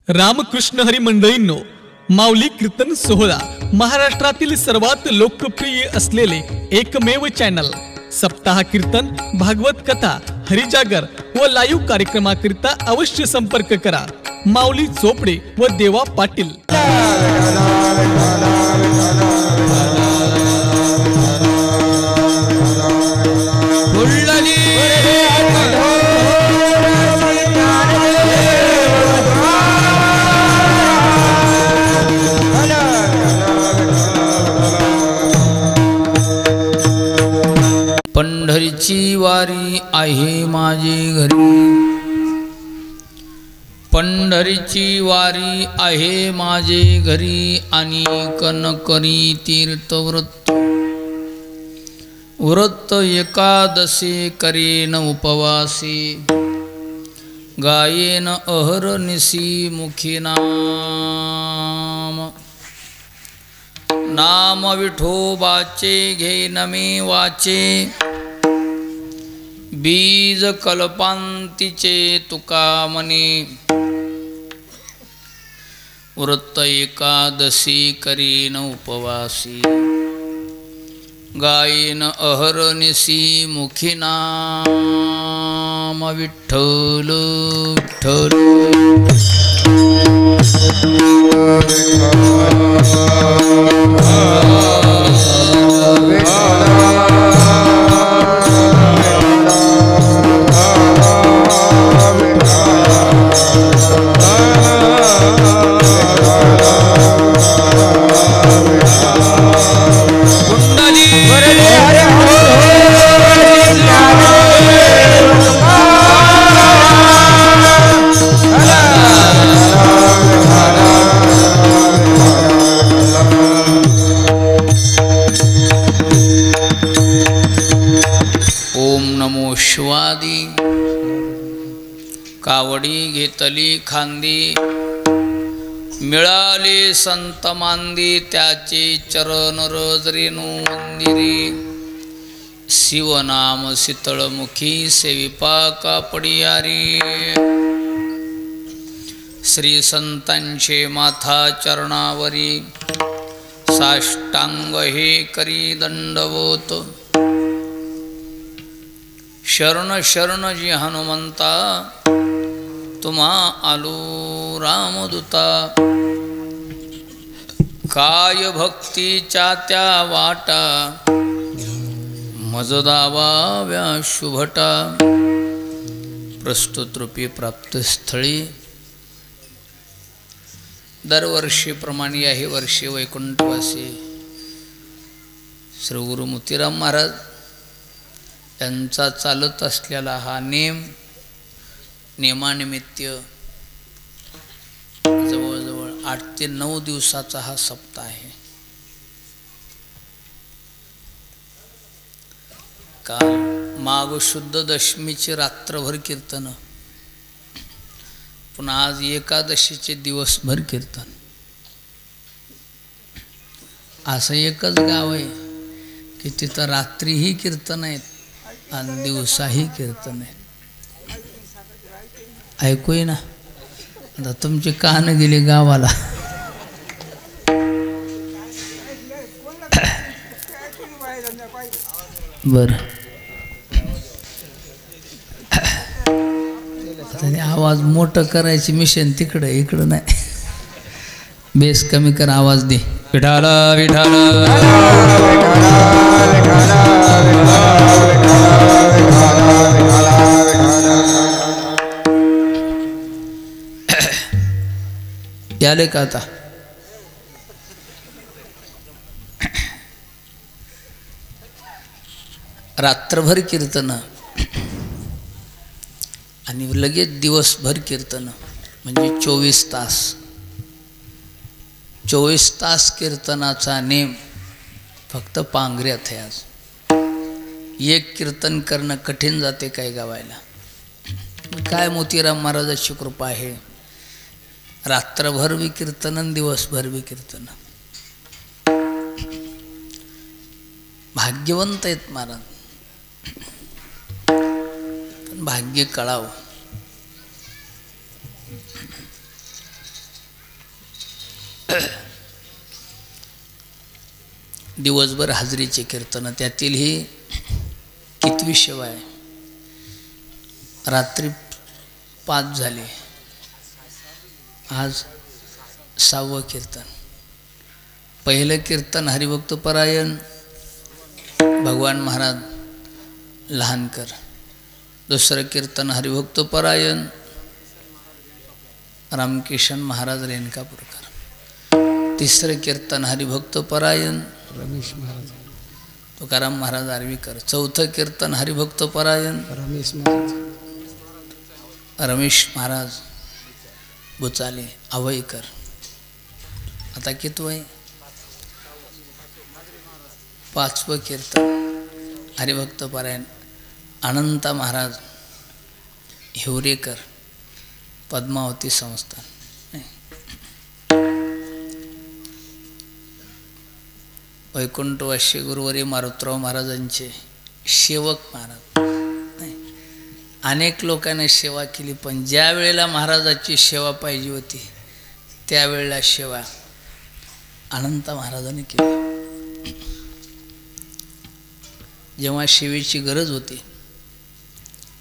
रामकृष्ण हरी मंडळींनो, माऊली कीर्तन सोहळा महाराष्ट्रातील सर्वात लोकप्रिय असलेले एकमेव चॅनल सप्ताह कीर्तन, भागवत कथा, हरिजागर व लाईव्ह कार्यक्रमाकरिता अवश्य संपर्क करा। माऊली चोपडे व देवा पाटील। पंढरीची वारी आहे माझे घरी, पंढरीची वारी आहे माझे घरी, आणि कनकरी तीर्थव्रत व्रत एकादशी करेन उपवासी, गायेन अहरनिशी मुखी नाम, नाम विठोबाचे घेन मी वाचे, बीज कल्पांतीचे तुका मनी, व्रत एकादशी करीन उपवासी, गायेन अहरनिशी मुखी नाम विठ्ठल विठ्ठल। शिवादी कावडी घेतली खांदी, मिळाले संत मांदी, त्याचे चरण रजरेणू मंदिरी, शिवनाम शीतळमुखी सेविपाका पडियारी, श्री संतांचे माथा चरणावरी, साष्टांग हे करी दंडवत, शरण शरण जी हनुमंता, तुम्हा आलो रामदूता, काय भक्तीच्या त्या वाटा, मज दावाव्या शुभटा, प्रस्तुत रूपी प्राप्तस्थळी दरवर्षीप्रमाणे याही वर्षी वैकुंठवासी श्री गुरु मोतीराम महाराज यांचा चालत असलेला हा नियमानिमित्त जवळजवळ 8 ते 9 दिवसाचा हा सप्ताह आहे। काल माघ शुद्ध दशमीची रात्रभर कीर्तन, पुन्हा आज एकादशीचे दिवसभर कीर्तन। असं एकच गाव आहे की तिथं रात्रीही कीर्तन आहेत आणि दिवसाही कीर्तन आहे। ऐकूय ना, आता तुमचे कान गेले गावाला। बर, आवाज मोठं करायची मिशन तिकडं, इकडं नाही। बेस कमी कर, आवाज दे। विठाला विठाला याले का आता रात्रभर कीर्तन आणि लगेच दिवसभर कीर्तन, म्हणजे 24 तास। 24 तास कीर्तनाचा नेम फक्त पांगऱ्यात आहे। आज एक कीर्तन करणं कठीण जाते काय गावायला। काय मोतीराम महाराजाची कृपा आहे, रात्रभर भी कीर्तन आणि दिवसभर भी कीर्तन। भाग्यवंत आहेत महाराज, पण भाग्य कळावं। दिवसभर हाजरीचे कीर्तन, त्यातील ही कितवी सेवा आहे? रात्री 5 झाले, आज 6वं कीर्तन. पहिलं कीर्तन हरिभक्त परायण भगवान महाराज लहानकर, दुसरं कीर्तन हरिभक्त परायण रामकिशन महाराज रेणकापूरकर, तिसरं कीर्तन हरिभक्त परायण रमेश महाराज तुकाराम महाराज आर्वीकर, चौथं कीर्तन हरिभक्त परायण रमेश महाराज बुचाले आवईकर. आता कितवं? 5वं कीर्तन हरिभक्त परायण अनंता महाराज हिवरेकर, पद्मावती संस्थान. वैकुंठवासी गुरुवारी मारुतराव महाराजांचे सेवक महाराज. अनेक लोकांनी सेवा केली, पण ज्या वेळेला महाराजाची सेवा पाहिजे होती त्यावेळेला सेवा अनंत महाराजांनी केली. जेव्हा सेवेची गरज होती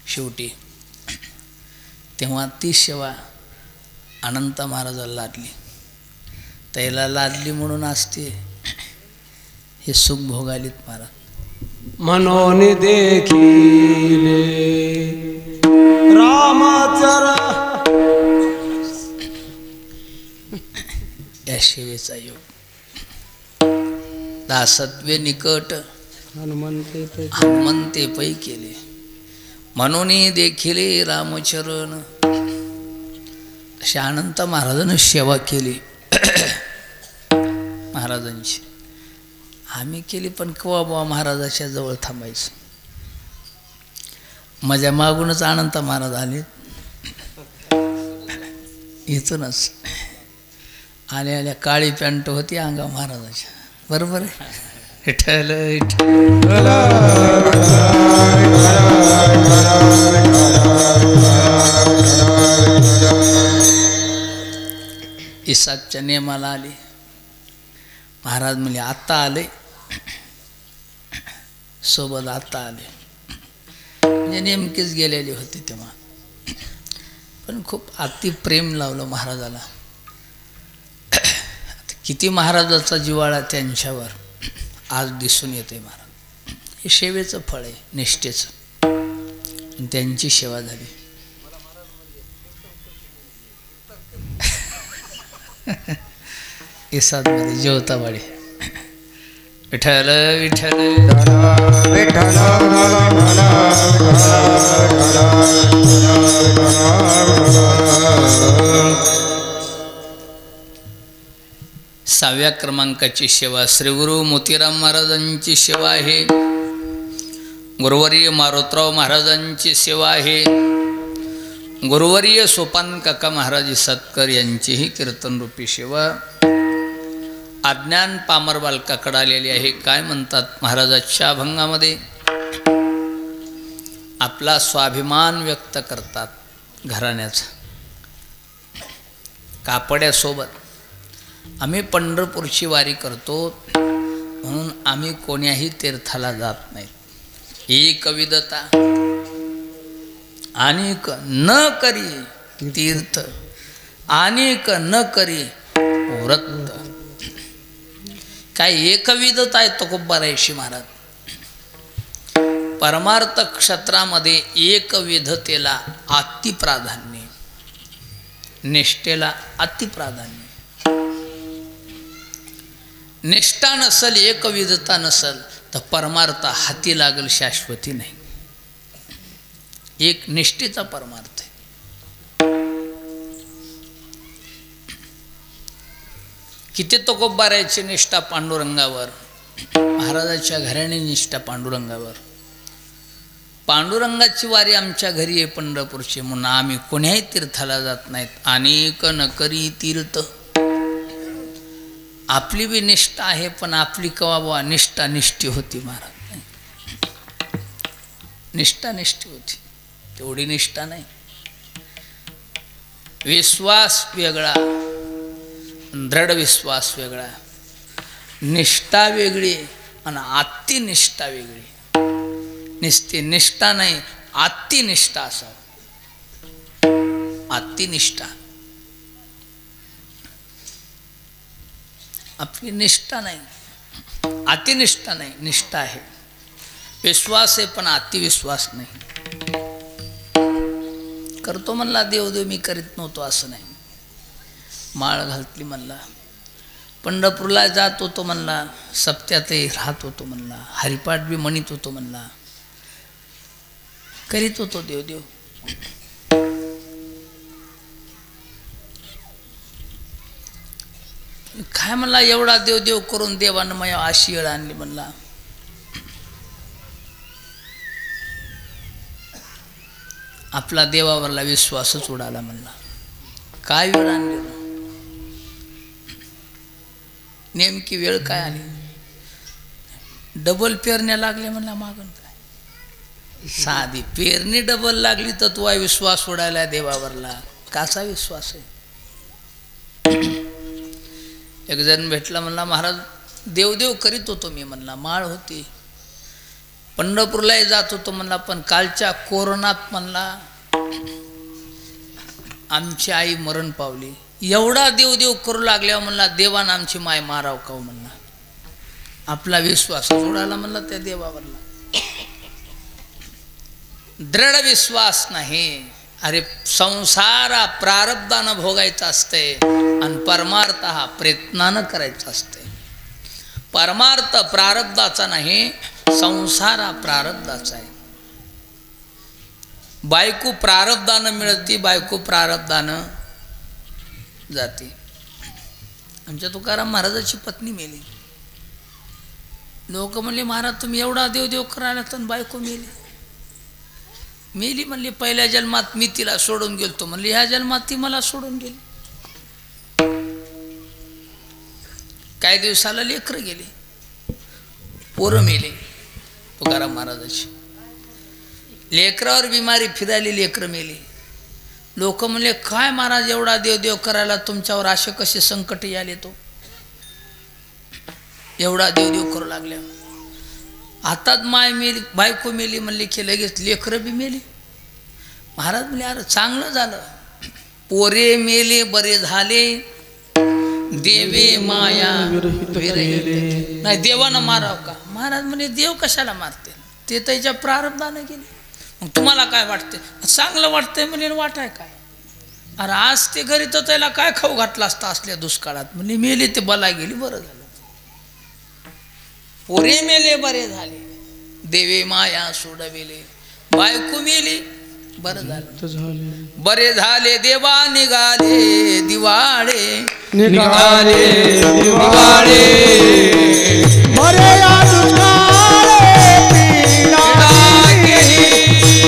शेवटी, तेव्हा ती सेवा अनंत महाराजाला लादली. त्याला लादली म्हणून असते हे सुख भोगालीत महाराज. मनोन देखिले रामाचरा, या सेवेचा योग. दासत्वे निकट हनुमंते पै केले, म्हणून देखिले रामचरण. अशा अनंत महाराजांनी सेवा केली महाराजांची. आम्ही केली, पण कवा बुवा महाराजाच्या जवळ थांबायचं. माझ्या मागूनच अनंत महाराज आले, इथूनच आल्या आल्या काळी पॅन्ट होती अंगा महाराजाच्या. बरोबर आहे. विठ्ठल इसाकच्या नियमाला आली. महाराज म्हणले आत्ता आले, सोबत आत्ता आले. म्हणजे नेमकेच गेलेले होते तेव्हा, पण खूप अति प्रेम लावलं महाराजाला. किती महाराजाचा जिव्हाळा त्यांच्यावर आज दिसून येते महाराज. हे सेवेचं फळ आहे, निष्ठेचं. त्यांची सेवा झाली. इसादमध्ये जेवतावाडी. विठ्ठल विठ्ठल विठ्ठल. 6व्या क्रमांकाची सेवा श्रीगुरु मोतीराम महाराजांची सेवा आहे. गुरुवर्य मारुतराव महाराजांची सेवा आहे. गुरुवर्य सोपान काका महाराज सत्कर यांचीही कीर्तनरूपी सेवा अज्ञान पामर बालकाकडे आलेली आहे. काय म्हणतात महाराजाच्या अभंगामध्ये? आपला स्वाभिमान व्यक्त करतात घराण्याचा. कापड्यासोबत आम्ही पंढरपूरची वारी करतो म्हणून आम्ही कोण्याही तीर्थाला जात नाहीत. एक विदता अनेक न करी तीर्थ, अनेक न करी व्रत. काय एकविधता आहे तुकोबारायशी महाराज. परमार्थ क्षेत्रामध्ये एकविधतेला अति प्राधान्य, निष्ठेला अति प्राधान्य. निष्ठा नसल, एकविधता नसल तर परमार्थ हाती लागल, शाश्वती नाही. एक निष्ठेचा परमार्थ आहे. किती तुकोबारायची निष्ठा पांडुरंगावर, महाराजाच्या घराणी निष्ठा पांडुरंगावर. पांडुरंगाची वारी आमच्या घरी आहे पंढरपूरची म्हणून आम्ही कोण्याही तीर्थाला जात नाहीत. अनेक न करी तीर्थ. आपली बी निष्ठा आहे, पण आपली कवा बुवा निष्ठा निष्ठी होती महाराज. निष्ठा निष्ठी होती, तेवढी निष्ठा नाही. विश्वास वेगळा, दृढ विश्वास वेगळा, निष्ठा वेगळी आणि अतिनिष्ठा वेगळी. निस्ती निष्ठा नाही, अतिनिष्ठा असावं. अतिनिष्ठा आपली निष्ठा नाही, अतिनिष्ठा नाही, निष्ठा आहे. विश्वास आहे पण अतिविश्वास नाही. करतो म्हणला देवदेव मी करीत नव्हतो असं नाही. माळ घालतली म्हणला, पंढरपूरला जात होतो म्हणला, सप्त्यातही राहत होतो म्हणला, हरिपाठ बी म्हणत होतो म्हणला, करीत होतो देवदेव. काय म्हणला एवढा देवदेव करून देवानं माझ्या अशी वेळ आणली म्हणला. आपला देवावरला विश्वासच उडाला म्हणला. काय वेळ आणली, नेमकी वेळ काय आली, डबल पेरण्या लागल्या म्हणला. मागून काय साधी पेरणी डबल लागली तर तू विश्वास उडायला देवावरला. काचा विश्वास आहे. एक जण भेटला म्हणला, महाराज देवदेव करीत होतो मी म्हणला, माळ होती, पंढरपूरलाही जात होतो म्हणला, पण कालच्या कोरोनात म्हणला आमची आई मरण पावली. एवढा देवदेव करू लागल्यावर म्हणला देवानं आमची माय माराव का म्हणला. आपला विश्वास उडाला म्हणला त्या देवावरला. दृढ विश्वास नाही. अरे संसार हा प्रारब्धानं भोगायचा असते आणि परमार्थ हा प्रयत्नानं करायचा असते. परमार्थ प्रारब्धाचा नाही, संसार हा प्रारब्धाचा आहे. बायको प्रारब्धानं मिळती, बायको प्रारब्धानं जाते. आमच्या तुकाराम महाराजाची पत्नी मेली. लोक म्हणले महाराज तुम्ही एवढा देवदेव करायला तर बायको मेली. मेली म्हणली, पहिल्या जन्मात मी तिला सोडून गेलतो म्हणली, ह्या जन्मात ती मला सोडून गेली. काही दिवसाला लेकरं गेले, पोरं मेले. तुकाराम महाराजाची लेकरावर बिमारी फिरायली, लेकरं मेली. लोक म्हणले काय महाराज एवढा देवदेव करायला तुमच्यावर असे कसे संकट आले, तो एवढा देवदेव करू लागल्या. हातात माय मेली, बायको मेली म्हणली की लगेच लेकरं बी मेली. महाराज म्हणले अरे चांगलं झालं, पोरे मेले बरे झाले, देवे माया विरहित. नाही देवानं माराव का. महाराज म्हणे देव कशाला मारते, ते त्याच्या प्रारब्धानं गेले. मग तुम्हाला काय वाटते, चांगलं वाटतंय म्हणे, वाटाय काय. अरे आज ते घरी तर त्याला काय खाऊ घातला असता असल्या दुष्काळात. म्हणजे मेले ते बला गेली, बरं झालं. पोरे मेले बरे झाले, देवे माया सोडविले, बायको मेली बरं झालं. बरे झाले देवा निघाले दिवाळे, निघाले दिवाळे, बरे या दुष्काळे पीडा गेली,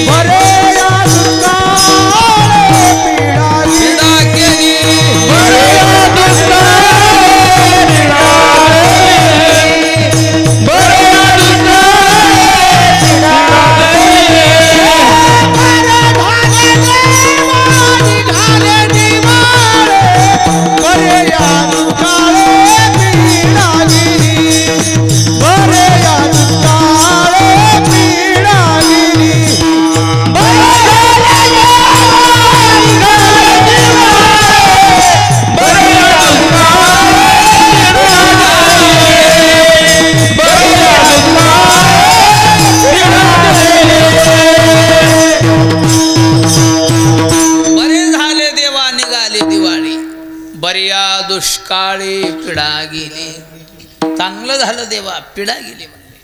बरे या दुष्काळे पीडा गेली, बरे या दुष्काळे निघाले, बरे या दुष्काळे निघाले, निघाले दिवाळे, बरे या दुष्काळे पीडा गेली, बरे या दुष्काळे पीडा गेली, बरे झाले देवा निघाले दिवाळी, बऱ्या दुष्काळी पिढा गेली. चांगलं झालं देवा, पिढा गेली म्हणले,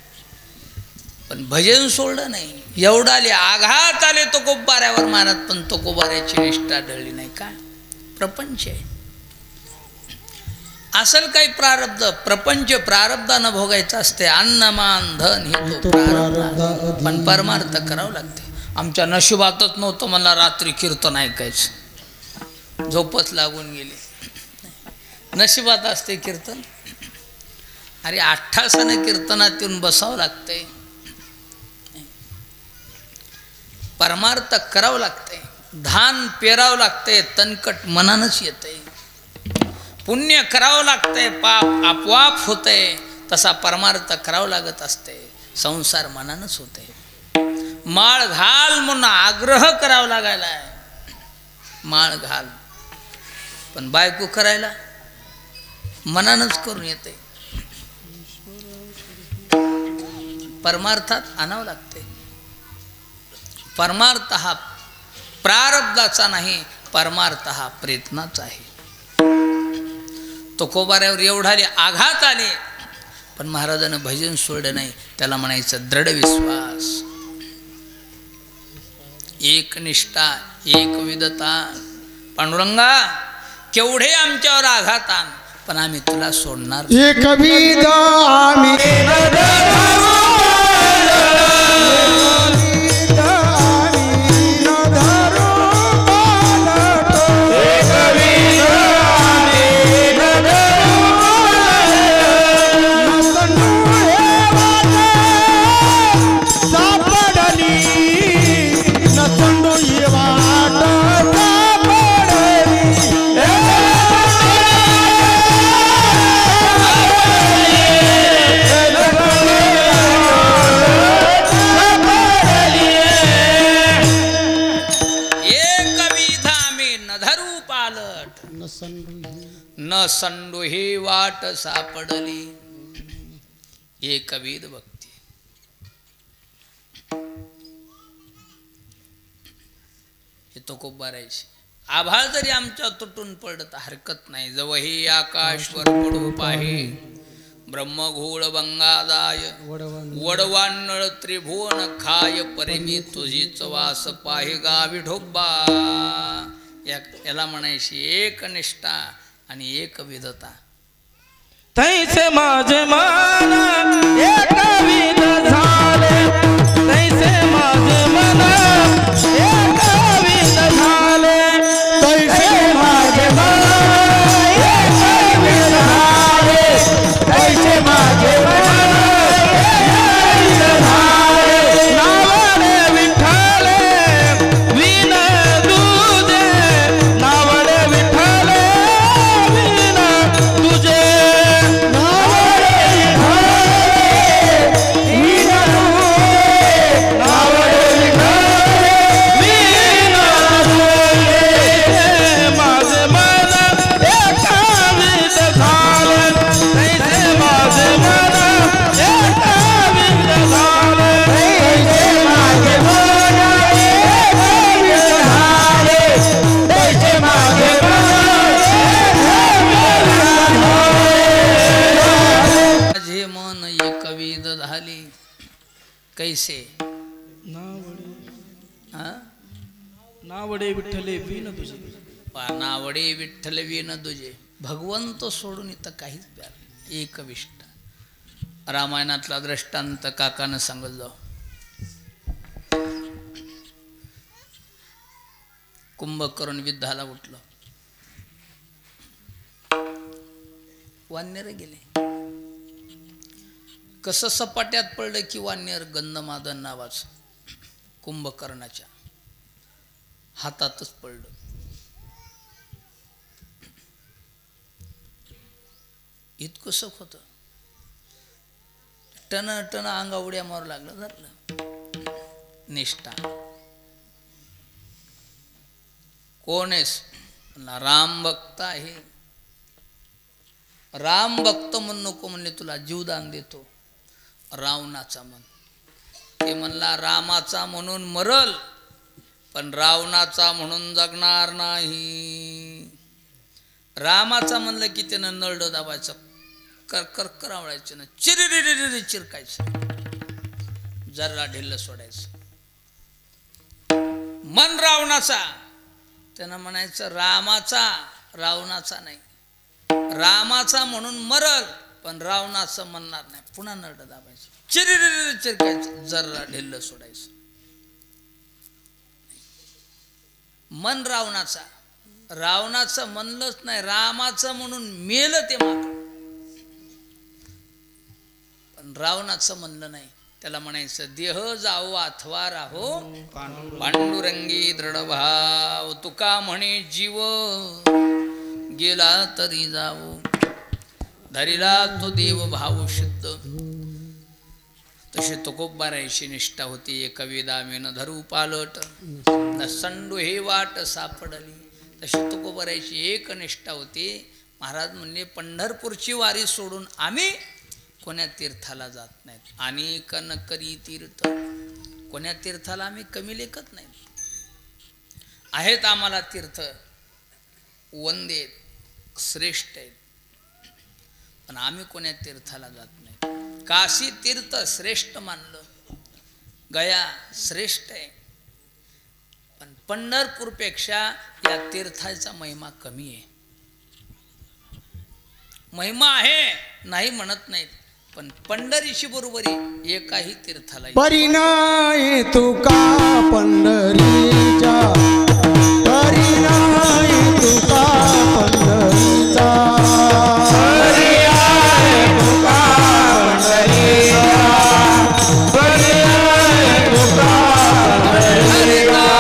पण भजन सोडलं नाही. एवढाले आघात आले तो कोबाऱ्यावर मारत, पण तो कोबाऱ्याची निष्ठा ढळली नाही. काय प्रपंच आहे, असल काही प्रारब्ध. प्रपंच प्रारब्धानं भोगायचं असते. अन्न मान धन हे तो प्रारब्ध, पण परमार्थ करावं लागते. आमच्या नशिबातच नव्हतं मला रात्री कीर्तन ऐकायचं, झोपच लागून गेली. नशिबात असते कीर्तन. अरे 88 कीर्तनात येऊन बसावं लागतंय, परमार्थ करावं लागतंय, धान पेरावं लागतंय, तणकट मनानच येतंय. पुण्य करावं लागतंय, पाप आपोआप होतंय, तसा परमार्थ करावं लागत असते. संसार मनानच होते. माळ घाल म्हणून आग्रह करावा लागायलाय, माळ घाल, पण बायको करायला मनानच करून येते. परमार्थात आणावं लागते. परमार्थ हा प्रारब्धाचा नाही, परमार्थ हा प्रयत्नाचा आहे. तुकोबाऱ्यावर एवढाले आघात आले, पण महाराजांना भजन सोडलं नाही. त्याला म्हणायचं दृढ विश्वास, एक निष्ठा, एक विधता. पांडुरंगा केवढे आमच्यावर आघात आण, पण आम्ही तुला सोडणार. एक विध आम्ही न संडू ही वाट सापडली. एकविध भक्ती. हे तो खूप बरायची. आभाळ जरी आमच्या तुटून पडलं तर हरकत नाही. जवही आकाशवर पडू पाहे, ब्रह्मघोळ बंगादाय, वडवान्नळ त्रिभुवन खाय, परिमी तुझीच वास पाहे गावी ढोब्बा. याला म्हणायची एकनिष्ठा आणि एक विधता. तैसे माझे मन एकविध झाले, तैसे माझे मन एकविध झाले, तैसे माझे मन एकविध झाले, तैसे माझे मन एकविध झाले. नावडे विठ्ठले विन तुझे, नावडे विठ्ठले विन तुझे, कैसे नावडे विठ्ठले विन तुझे, नावडे विठ्ठल विन तुझे. भगवंत सोडून इथं काहीच प्यार. एकविष्ट. रामायणातला दृष्टांत काकानं सांगितलं. कुंभकर्ण युद्धाला उठलं, वानर गेले. कसं सपाट्यात पडलं की वानर गंधमादन नावाचं कुंभकर्णाच्या हातातच पडलं. इतकं सख होतं. टन टन अंगा उड्या मारू लागलं. धरलं. निष्ठा. कोण आहेस? राम भक्त आहे. राम भक्त म्हणून नको म्हणले, तुला जीवदान देतो. रावणाचा म्हण. ते म्हणला रामाचा म्हणून मरल, पण रावणाचा म्हणून जगणार नाही. रामाचा म्हणलं की त्यानं नरड दाबायचं, कर कर करावळायचं ना, चिरिरिरिरि चिरकायचं, जरा ढिल्ल सोडायचं. मन रावणाचा, त्यानं म्हणायचं रामाचा, रावणाचा नाही. रामाचा म्हणून मरल, पण रावणाचं म्हणणार नाही. पुन्हा नरड दाबायचं, चिरिरिरि चिरकायचं, जरा ढिल्ल सोडायचं. मन रावणाचा, रावणाचं म्हणलंच नाही, रामाचं म्हणून मेलं ते मात्र, पण रावणाचं म्हणलं नाही. त्याला म्हणायचं देह जाओ अथवा राहो पांडुरंगी दृढ भाव. तुका म्हणे जीव गेला तरी जाऊ धरिला तो देव भाऊ शुद्ध तशी तुकोबारायची निष्ठा होती एक विदामेन धरू पालट न संडू हे वाट सापडली तशी तुकोबारायची एक निष्ठा होती महाराज म्हणले पंढरपूरची वारी सोडून आम्ही कोण्या तीर्थाला जात नाहीत आणि कन करी तीर्थ कोण्या तीर्थाला आम्ही कमी लेखत नाही आहेत आम्हाला तीर्थ वंदे श्रेष्ठ आहेत पण आम्ही कोण्या तीर्थाला जात नाही काशी तीर्थ श्रेष्ठ मानलं गया श्रेष्ठ आहे पण पंढरपूरपेक्षा या तीर्थाचा महिमा कमी आहे महिमा आहे नाही म्हणत नाहीत पण पंढरीशी बरोबरी एकाही तीर्थाला परिणाय तुका पंढरीचा परिणाय तुका पंढरीचा परिणाय तुका पंढरीचा परिणाय तुका पंढरीचा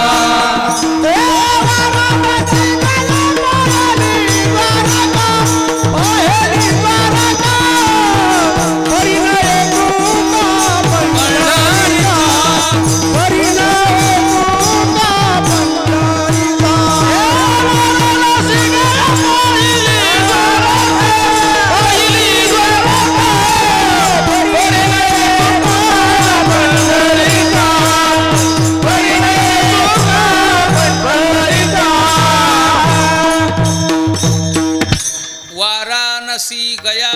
गया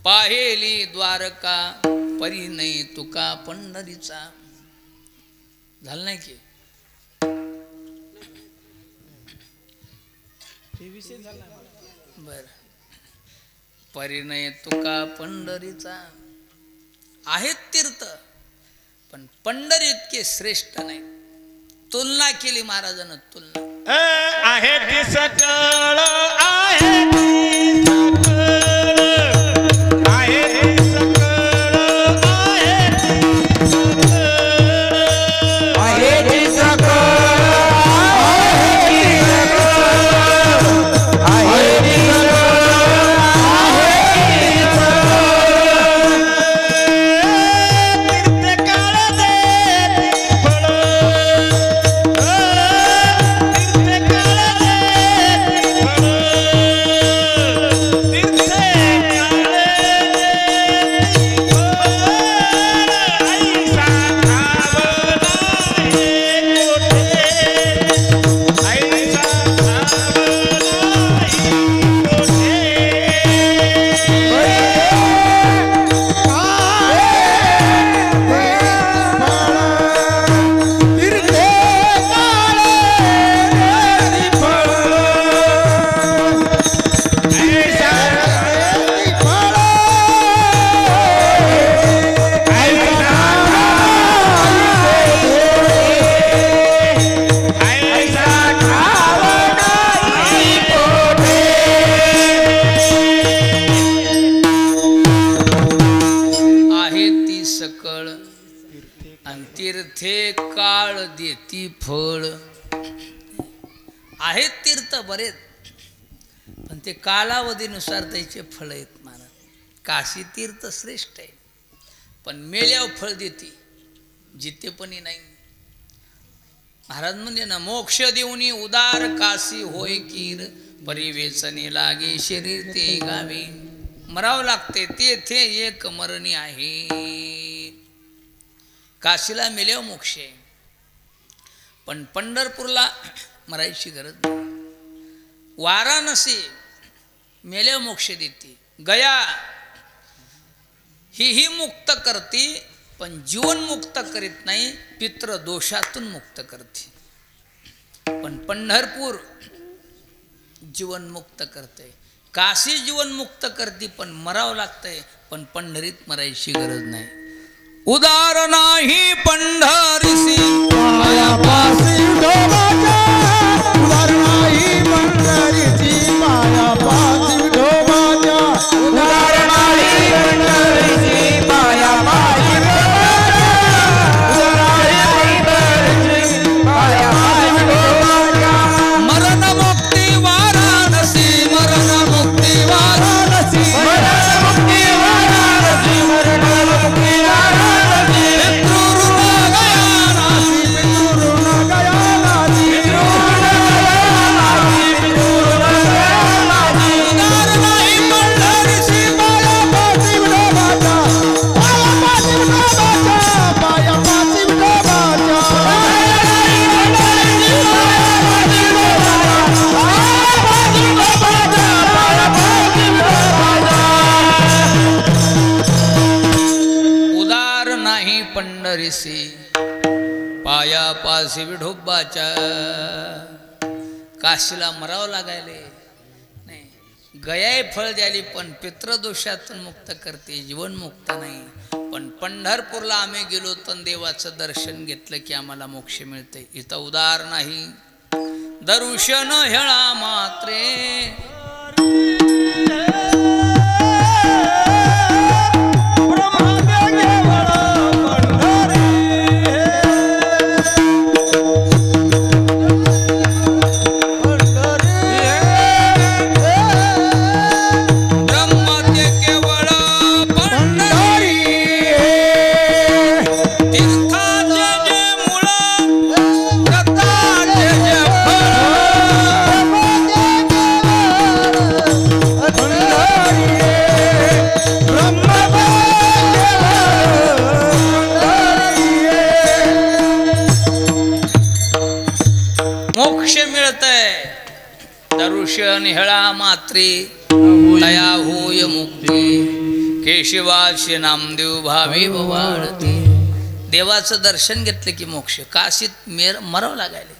पाहेली द्वारका परिणय तुका पंढरीचा झालं नाही की बर परिणय तुका पंढरीचा आहेत तीर्थ पण पंढरी इतके श्रेष्ठ नाही तुलना केली महाराजानं तुलना आहे ती सकळ आहे तीर्थे काळ देती फळ आहेत तीर्थ बरेच पण ते कालावधीनुसार त्याचे फळ आहेत महाराज काशी तीर्थ श्रेष्ठ आहे पण मेल्यावर फळ देते जितेपणी नाही महाराज म्हणजे ना मोक्ष देऊनी उदार काशी होय कीर परिवेचने लागे शरीर ते गावी मरावं लागते तेथे एक मरणी आहे काशीला मेल्यावर मोक्ष आहे पण पंढरपूरला मरायची गरज नाही वाराणसी मेल्यावर मोक्ष देते गया ही मुक्त करते पण जीवन मुक्त करीत नाही पितृ दोषातून मुक्त करते पण पंढरपूर जीवन मुक्त करते काशी जीवन मुक्त करते पण मरावं लागतंय पण पंढरीत मरायची गरज नाही उदार नाही पंढरीसी मायापासी ढोबाच्या उदार नाही पंढरीची मायापासी ढोबाच्या उदार नाही पंढरीची मायापासी मरण मुक्ती वारा पंढरीसी पाया पासी विठोबाच्या. काशीला मरावं लागायले नाही. गयाय फळ द्याली पण पितृदोषातून मुक्त करते, जीवन मुक्त नाही. पण पंढरपूरला आम्ही गेलो तर देवाचं दर्शन घेतलं की आम्हाला मोक्ष मिळते. इथं उदार नाही. दर्शन हेळा मात्रे दर्शन हेळा मात्रे तया होय मुक्ती. केशवाशी नामदेव भावे वाळते. देवाचं दर्शन घेतलं की मोक्ष. काशीत मरावं लागायले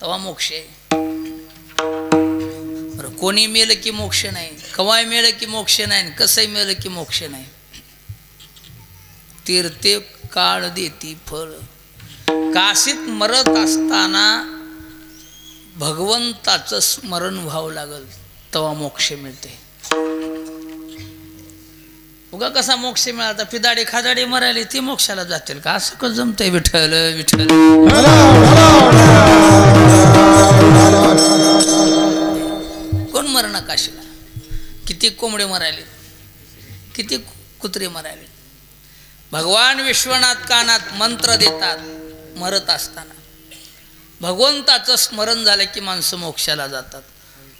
तेव्हा मोक्ष आहे. कोणी मेलं की मोक्ष नाही, कवाय मेलं की मोक्ष नाही, कसंही मेलं की मोक्ष नाही. तीर्थे काळ देती फळ. काशीत मरत असताना भगवंताचं स्मरण व्हावं लागल तेव्हा मोक्ष मिळते. उगा कसा मोक्ष मिळाला? पिदाडे खादाडे मरायले ती मोक्षाला जातील का? असं कसं जमतंय? विठ्ठल विठ्ठल. कोण मरणा काशीला? किती कोंबडे मरायले, किती कुत्रे मरायले. भगवान विश्वनाथ कानात मंत्र देतात मरत असताना. भगवंताचं स्मरण झालं की माणसं मोक्षाला जातात.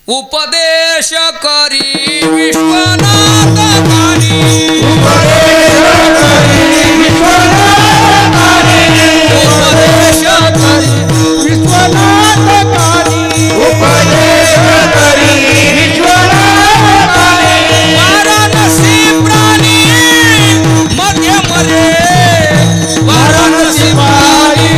उपदेश करी विश्वनाथ कानी. उपदेश करी विश्वनाथ कानी. उपदेश करी विश्वनाथ कानी. वाराणसी प्राणी मध्य मरे. वाराणसी प्राणी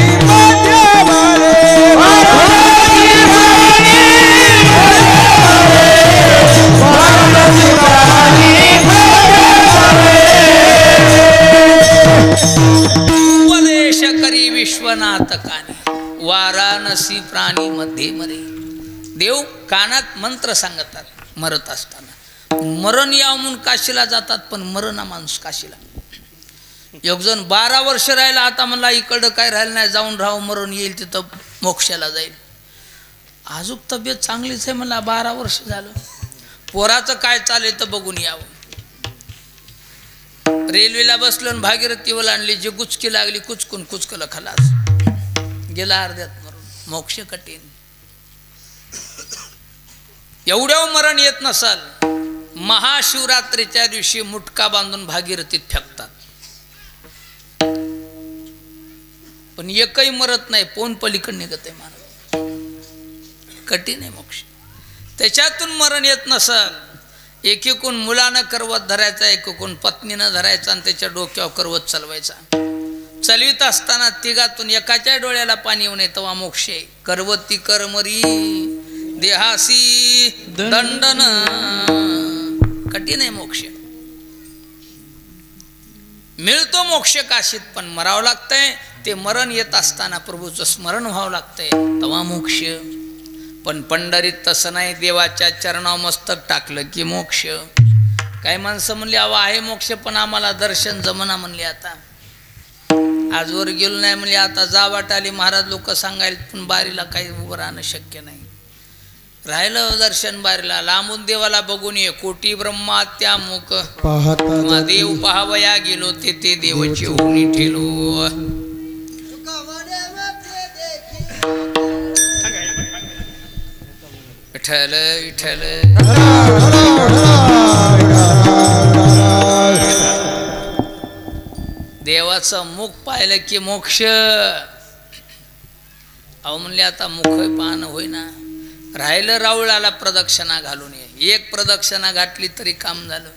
विश्वनाथ कानी. वाराणसी प्राणी मध्ये मरे. देव कानात मंत्र सांगतात मरत असताना. मरण यावं म्हणून काशीला जातात पण मरणा माणूस काशीला. एक जण 12 वर्ष राहिला. आता म्हणला इकडं काय राहिलं नाही, जाऊन राहू, मरण येईल तिथं मोक्षाला जाईल. अजून तब्येत चांगलीच आहे मला, 12 वर्ष झालं. पोराचं काय चालेल तर बघून यावं. रेल्वेला बसलो आणि भागीरथीवर आणली. जी गुचकी लागली कुचकून कुचकलं खलास. गेला अर्ध्यात मरून. मोक्ष कठीण. एवढ्या मरण येत नसाल, महाशिवरात्रीच्या दिवशी मुटका बांधून भागीरथीत फेकतात. पण एकही मरत नाही. पोन पलीकडे निघत आहे मानव. कठीण आहे मोक्ष. त्याच्यातून मरण येत नसाल, एकीकून मुलानं करवत धरायचा, एकीकून पत्नीनं धरायचा आणि त्याच्या डोक्यावर करवत चालवायचा. चलवीत असताना तिघातून एकाच्या डोळ्याला पाणी येऊ नये तेव्हा मोक्ष आहे. करवती करमरी देहासी दंडन. कठीण आहे मोक्ष. मिळतो मोक्ष काशीत पण मरावं लागतंय. ते मरण येत असताना प्रभूचं स्मरण व्हावं लागतंय तेव्हा मोक्ष. पण पंढरीत तसं नाही. देवाच्या चरणावर मस्तक टाकलं की मोक्ष. काही माणसं म्हणली अहो आहे मोक्ष पण आम्हाला दर्शन जमना म्हणले. आता आजवर गेलो नाही म्हणले. आता जा वाट आली. महाराज लोक सांगायला पण बारीला काही उभं राहणं शक्य नाही. राहिलं दर्शन बारीला. लांबून देवाला बघून ये. कोटी ब्रह्मा त्या मुख देव पाहावया गेलो ते देवाची होणी ठेलो. विठ्ठल विठ्ठल. देवाचं मुख पाहिलं की मोक्ष. अहो म्हणले आता मुख पाहणं होईना. राहिलं राऊळाला प्रदक्षिणा घालून ये. एक प्रदक्षिणा घातली तरी काम झालं.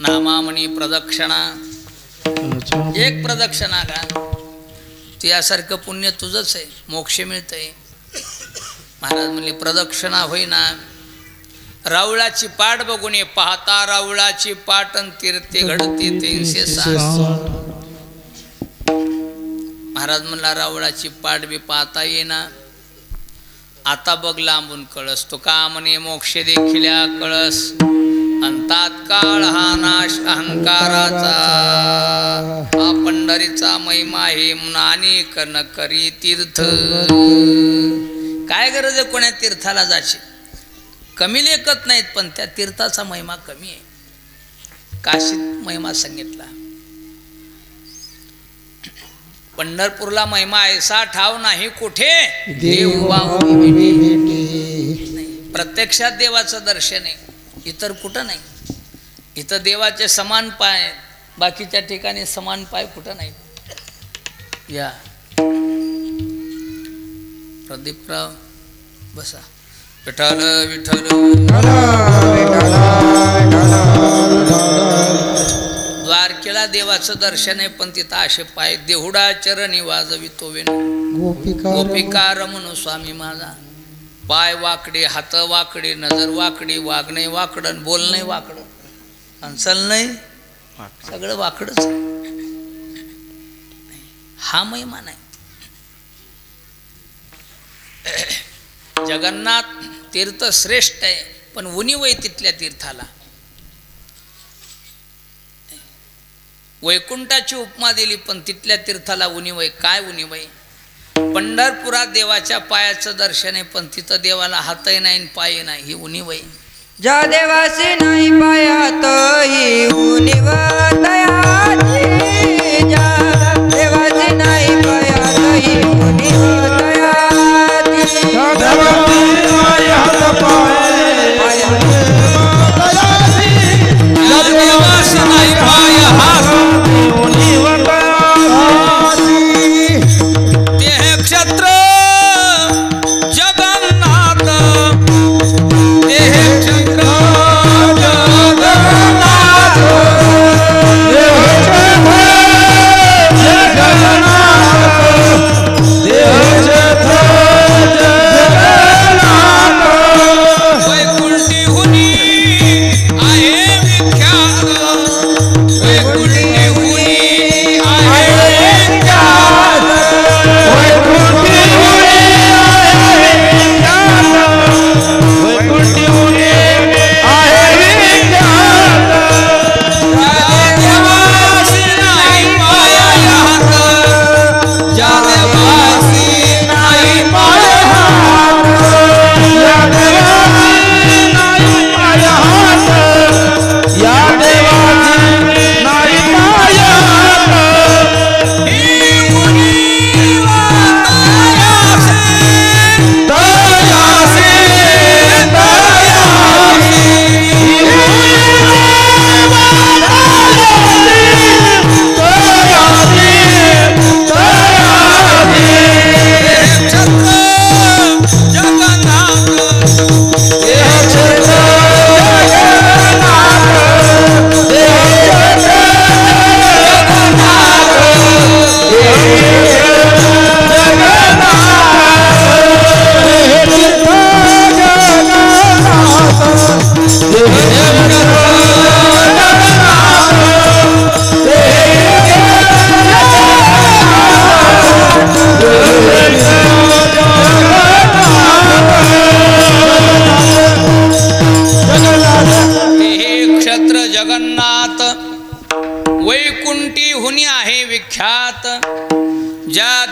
नामामणी प्रदक्षिणा एक प्रदक्षिणा का त्यासारखं पुण्य तुझंच आहे, मोक्ष मिळतंय. महाराज म्हणले प्रदक्षिणा होईना, रावळाची पाठ बघून ये पाहता रावळाची पाट अन तीर्थे घडते 360. महाराज म्हणला रावळाची पाठ बी पाहता येईना, आता बघ लांबून कळस. तो का म्हणे मोक्ष देखील कळस अन तात्काळ हा नाश अहंकाराचा. हा पंढरीचा महिमा आहे म्हणून अनेक न करी तीर्थ. काय गरज आहे कोण्या तीर्थाला जायची, कमी लेखत नाहीत पण त्या तीर्थाचा महिमा कमी आहे. काशीत महिमा सांगितला, पंढरपूरला महिमा ऐसा ठाव नाही कुठे देव प्रत्यक्षात देवाचं दर्शन आहे, इतर कुठं नाही. इथं देवाचे समान पाय, बाकीच्या ठिकाणी समान पाय कुठं नाही. या प्रदीपराव बसा. विठ्ठल विठ्ठल द्वारकेला देवाचं दर्शन आहे पण तिथं असे पाय देहुडा चरणी वाजवितो वेणू. गोपिका रमणू स्वामी माझा. पाय वाकडे, हात वाकडे, नजर वाकडी, वागणे वाकडं, बोलणे वाकडं, आणि चलणे सगळं वाकडच. हा महिमा नाही. जगन्नाथ तीर्थ श्रेष्ठ आहे पण उणीव आहे तिथल्या तीर्थाला. वैकुंठाची उपमा दिली पण तिथल्या तीर्थाला उणीव आहे. काय उणीव आहे? पंढरपुरात देवाच्या पायाचं दर्शन आहे पण तिथं देवाला हातही नाही पाय नाही, ही उणीव आहे. ज्या देवाशी नाही पायात ही उणीव तयाची. ज्या देवाशी नाही पायात ही उणीव तयाची.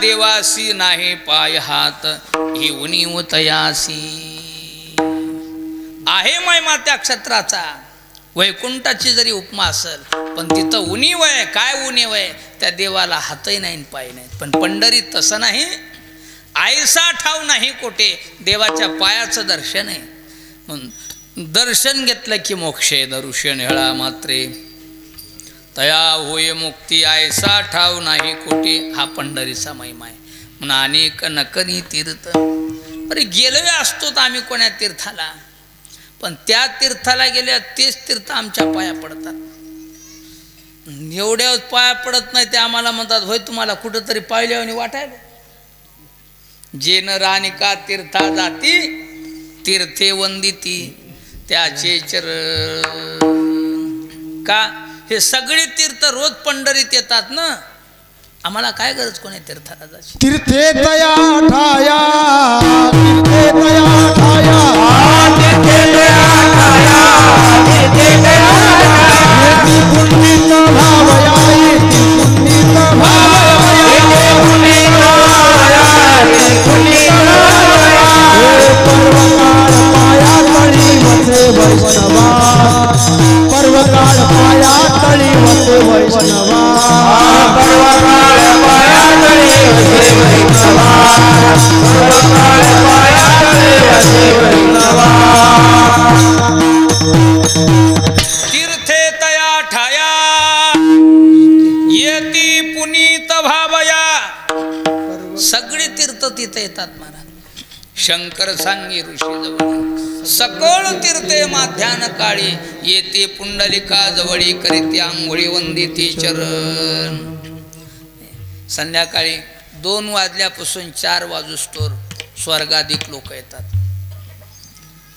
देवासी नाही पाय हात ही उणीव तयासी. आहे महिमा त्या क्षत्राचा. वैकुंठाची जरी उपमा असेल पण तिथं उणीव आहे. काय उणीव आहे? त्या देवाला हातही नाही पाय नाही. पण पंढरीत तसं नाही. आयसा ठाव नाही कोठे देवाच्या पायाचं दर्शन आहे. म्हणून दर्शन घेतलं की मोक्ष आहे. दर्शन हेळा मात्रे तया होय मुक्ती आयसा ठाव नाही कोठे. हा पंढरीचा महिमा आहे. म्हणून अनेक नकनी तीर्थ. अरे गेलोय असतो तर आम्ही कोण्या तीर्थाला, पण त्या तीर्थाला गेल्या तेच तीर्थ आमच्या पाया पडतात. एवढ्या पाया पडत नाही ते आम्हाला म्हणतात होय तुम्हाला कुठंतरी पाहिल्यावर वाटायला. जेन रानिका तीर्था जाती तीर्थे वंदिती त्याचे चरण. का हे सगळे तीर्थ रोज पंढरीत येतात ना, आम्हाला काय गरज कोणी तीर्थाला जायची. तीर्थे तया ठाया तीर्थे तया ठाया तीर्थे तया ठाया तीर्थे तया येती पुण्यित भावया येती पुण्यित भावया येती पुण्यित भावया येती पुण्यित भावया. पर्वकाळ पाया तळी वसे वैष्णवा पर्वकाळ पाया तळी वसे वैष्णवा पर्वकाळ पाया तळी वसे वैष्णवा पर्वकाळ पाया तळी वसे वैष्णवा. तीर्थे तया ठाया येती पुनीत भावया. सगळे तीर्थ तिथे येतात महाराज. शंकर सांगी ऋषी जवळ सकळ तीर्थे माध्यान काळी येते पुंडलिका जवळी करीते आंघोळी वंदिती चरण. संध्याकाळी 2 वाजल्यापासून 4 वाजूस्तोर स्वर्गाधिक लोक येतात.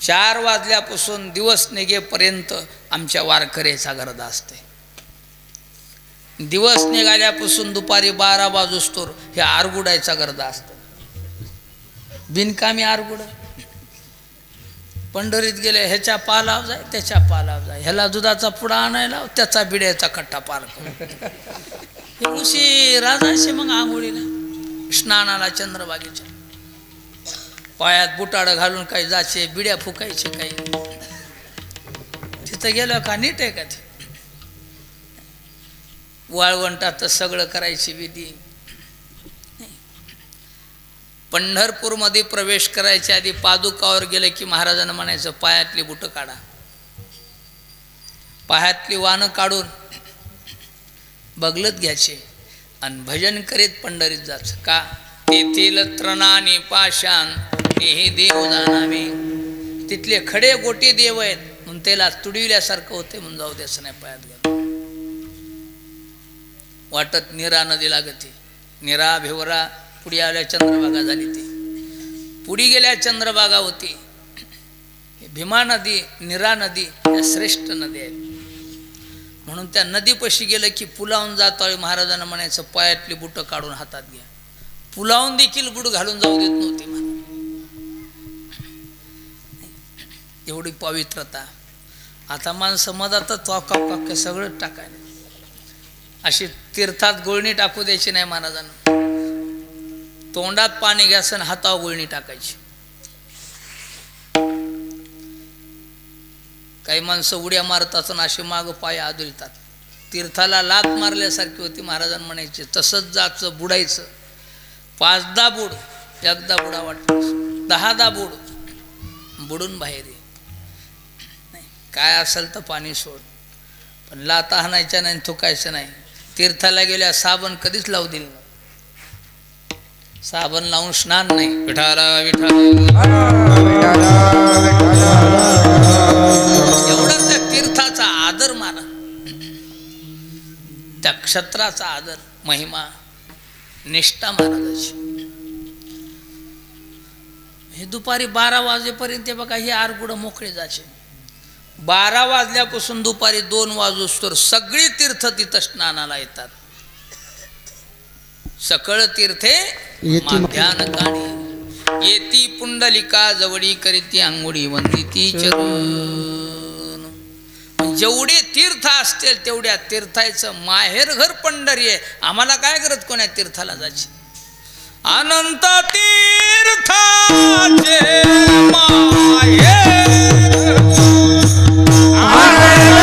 4 वाजल्यापासून दिवस निघेपर्यंत आमच्या वारकऱ्याचा गर्दा असते. दिवस निघाल्यापासून दुपारी 12 वाजूस्तोर हे आरगुडायचा गर्दा असतो. बिनकामी आरगुड. पंढरीत गेले ह्याच्या पालाव जाय त्याच्या पालाव जाय, ह्याला दुधाचा पुडा आणायला त्याचा बिड्याचा कट्टा पार कर. उशिरा जायचे मग आंघोळीला स्नानाला चंद्रभागेच्या. पायात बुटाडं घालून काही जायचे, बिड्या फुकायचे काही. तिथं गेलं का नीट आहे का ते वाळवंटात सगळं करायची विधी. पंढरपूरमध्ये प्रवेश करायच्या आधी पादुकावर गेलं की महाराजांना म्हणायचं पायातली बुटं काढा. पायातली वानं काढून बगलत घ्यायचे आणि भजन करीत पंढरीत जायचं. का तेथील त्रणाने पाषाण तेही देव जाणावे. तिथले खडे गोटे देव आहेत म्हणून त्याला तुडविल्यासारखं होते म्हणून जाऊ द्यायचं नाही पायात घालून. वाटत निरा नदी लागते. निरा भिवरा पुढे आल्या चंद्रभागा झाली. ती पुढे गेल्या चंद्रभागा होती. भीमा नदी निरा नदी या श्रेष्ठ नदी आहेत म्हणून त्या नदीपाशी गेलं की पुलावून जाता महाराजांना म्हणायचं पायातली बुटं काढून हातात घ्या. पुलावून देखील बुट घालून जाऊ देत नव्हती महाराज. एवढी पवित्रता. आता माणसं मधातच वाका सगळं टाकायला. अशी तीर्थात गुळणी टाकू द्यायची नाही महाराजांना. तोंडात पाणी घ्यायचं आणि हातावर गुळणी टाकायची. काही माणसं उड्या मारतात आणि अशी माग पाय आदळतात. तीर्थाला लात मारल्यासारखी होती. महाराजांना म्हणायचे तसंच जायचं बुडायचं. 5-10 बुड एकदा बुडा वाटतं 10-10 बुड बुडून बाहेर ये. काय असेल तर पाणी सोड पण लाता हाणायच्या नाही थुकायचं नाही. तीर्थाला गेल्या साबण कधीच लावू दिलं नाही. साबण लावून स्नान नाही. विठाला विठाला एवढा त्या तीर्थाचा आदर माना. त्या क्षत्राचा आदर महिमा निष्ठा महाराजाची. हे दुपारी 12 वाजेपर्यंत बघा हे आरगुडं मोकळे जायचे. 12 वाजल्यापासून दुपारी 2 वाजूस्तोर सगळी तीर्थ तिथं स्नानाला येतात. सकळ तीर्थे माध्यान काळी येती पुंडलिका जवळी करीती आंघोळी वंदिती चरण. जेवढे तीर्थ असतील तेवढ्या तीर्थाचं माहेर घर पंढरी आहे. आम्हाला काय गरज कोण्या तीर्थाला जायची. अनंत तीर्थाचे माहेर आनंद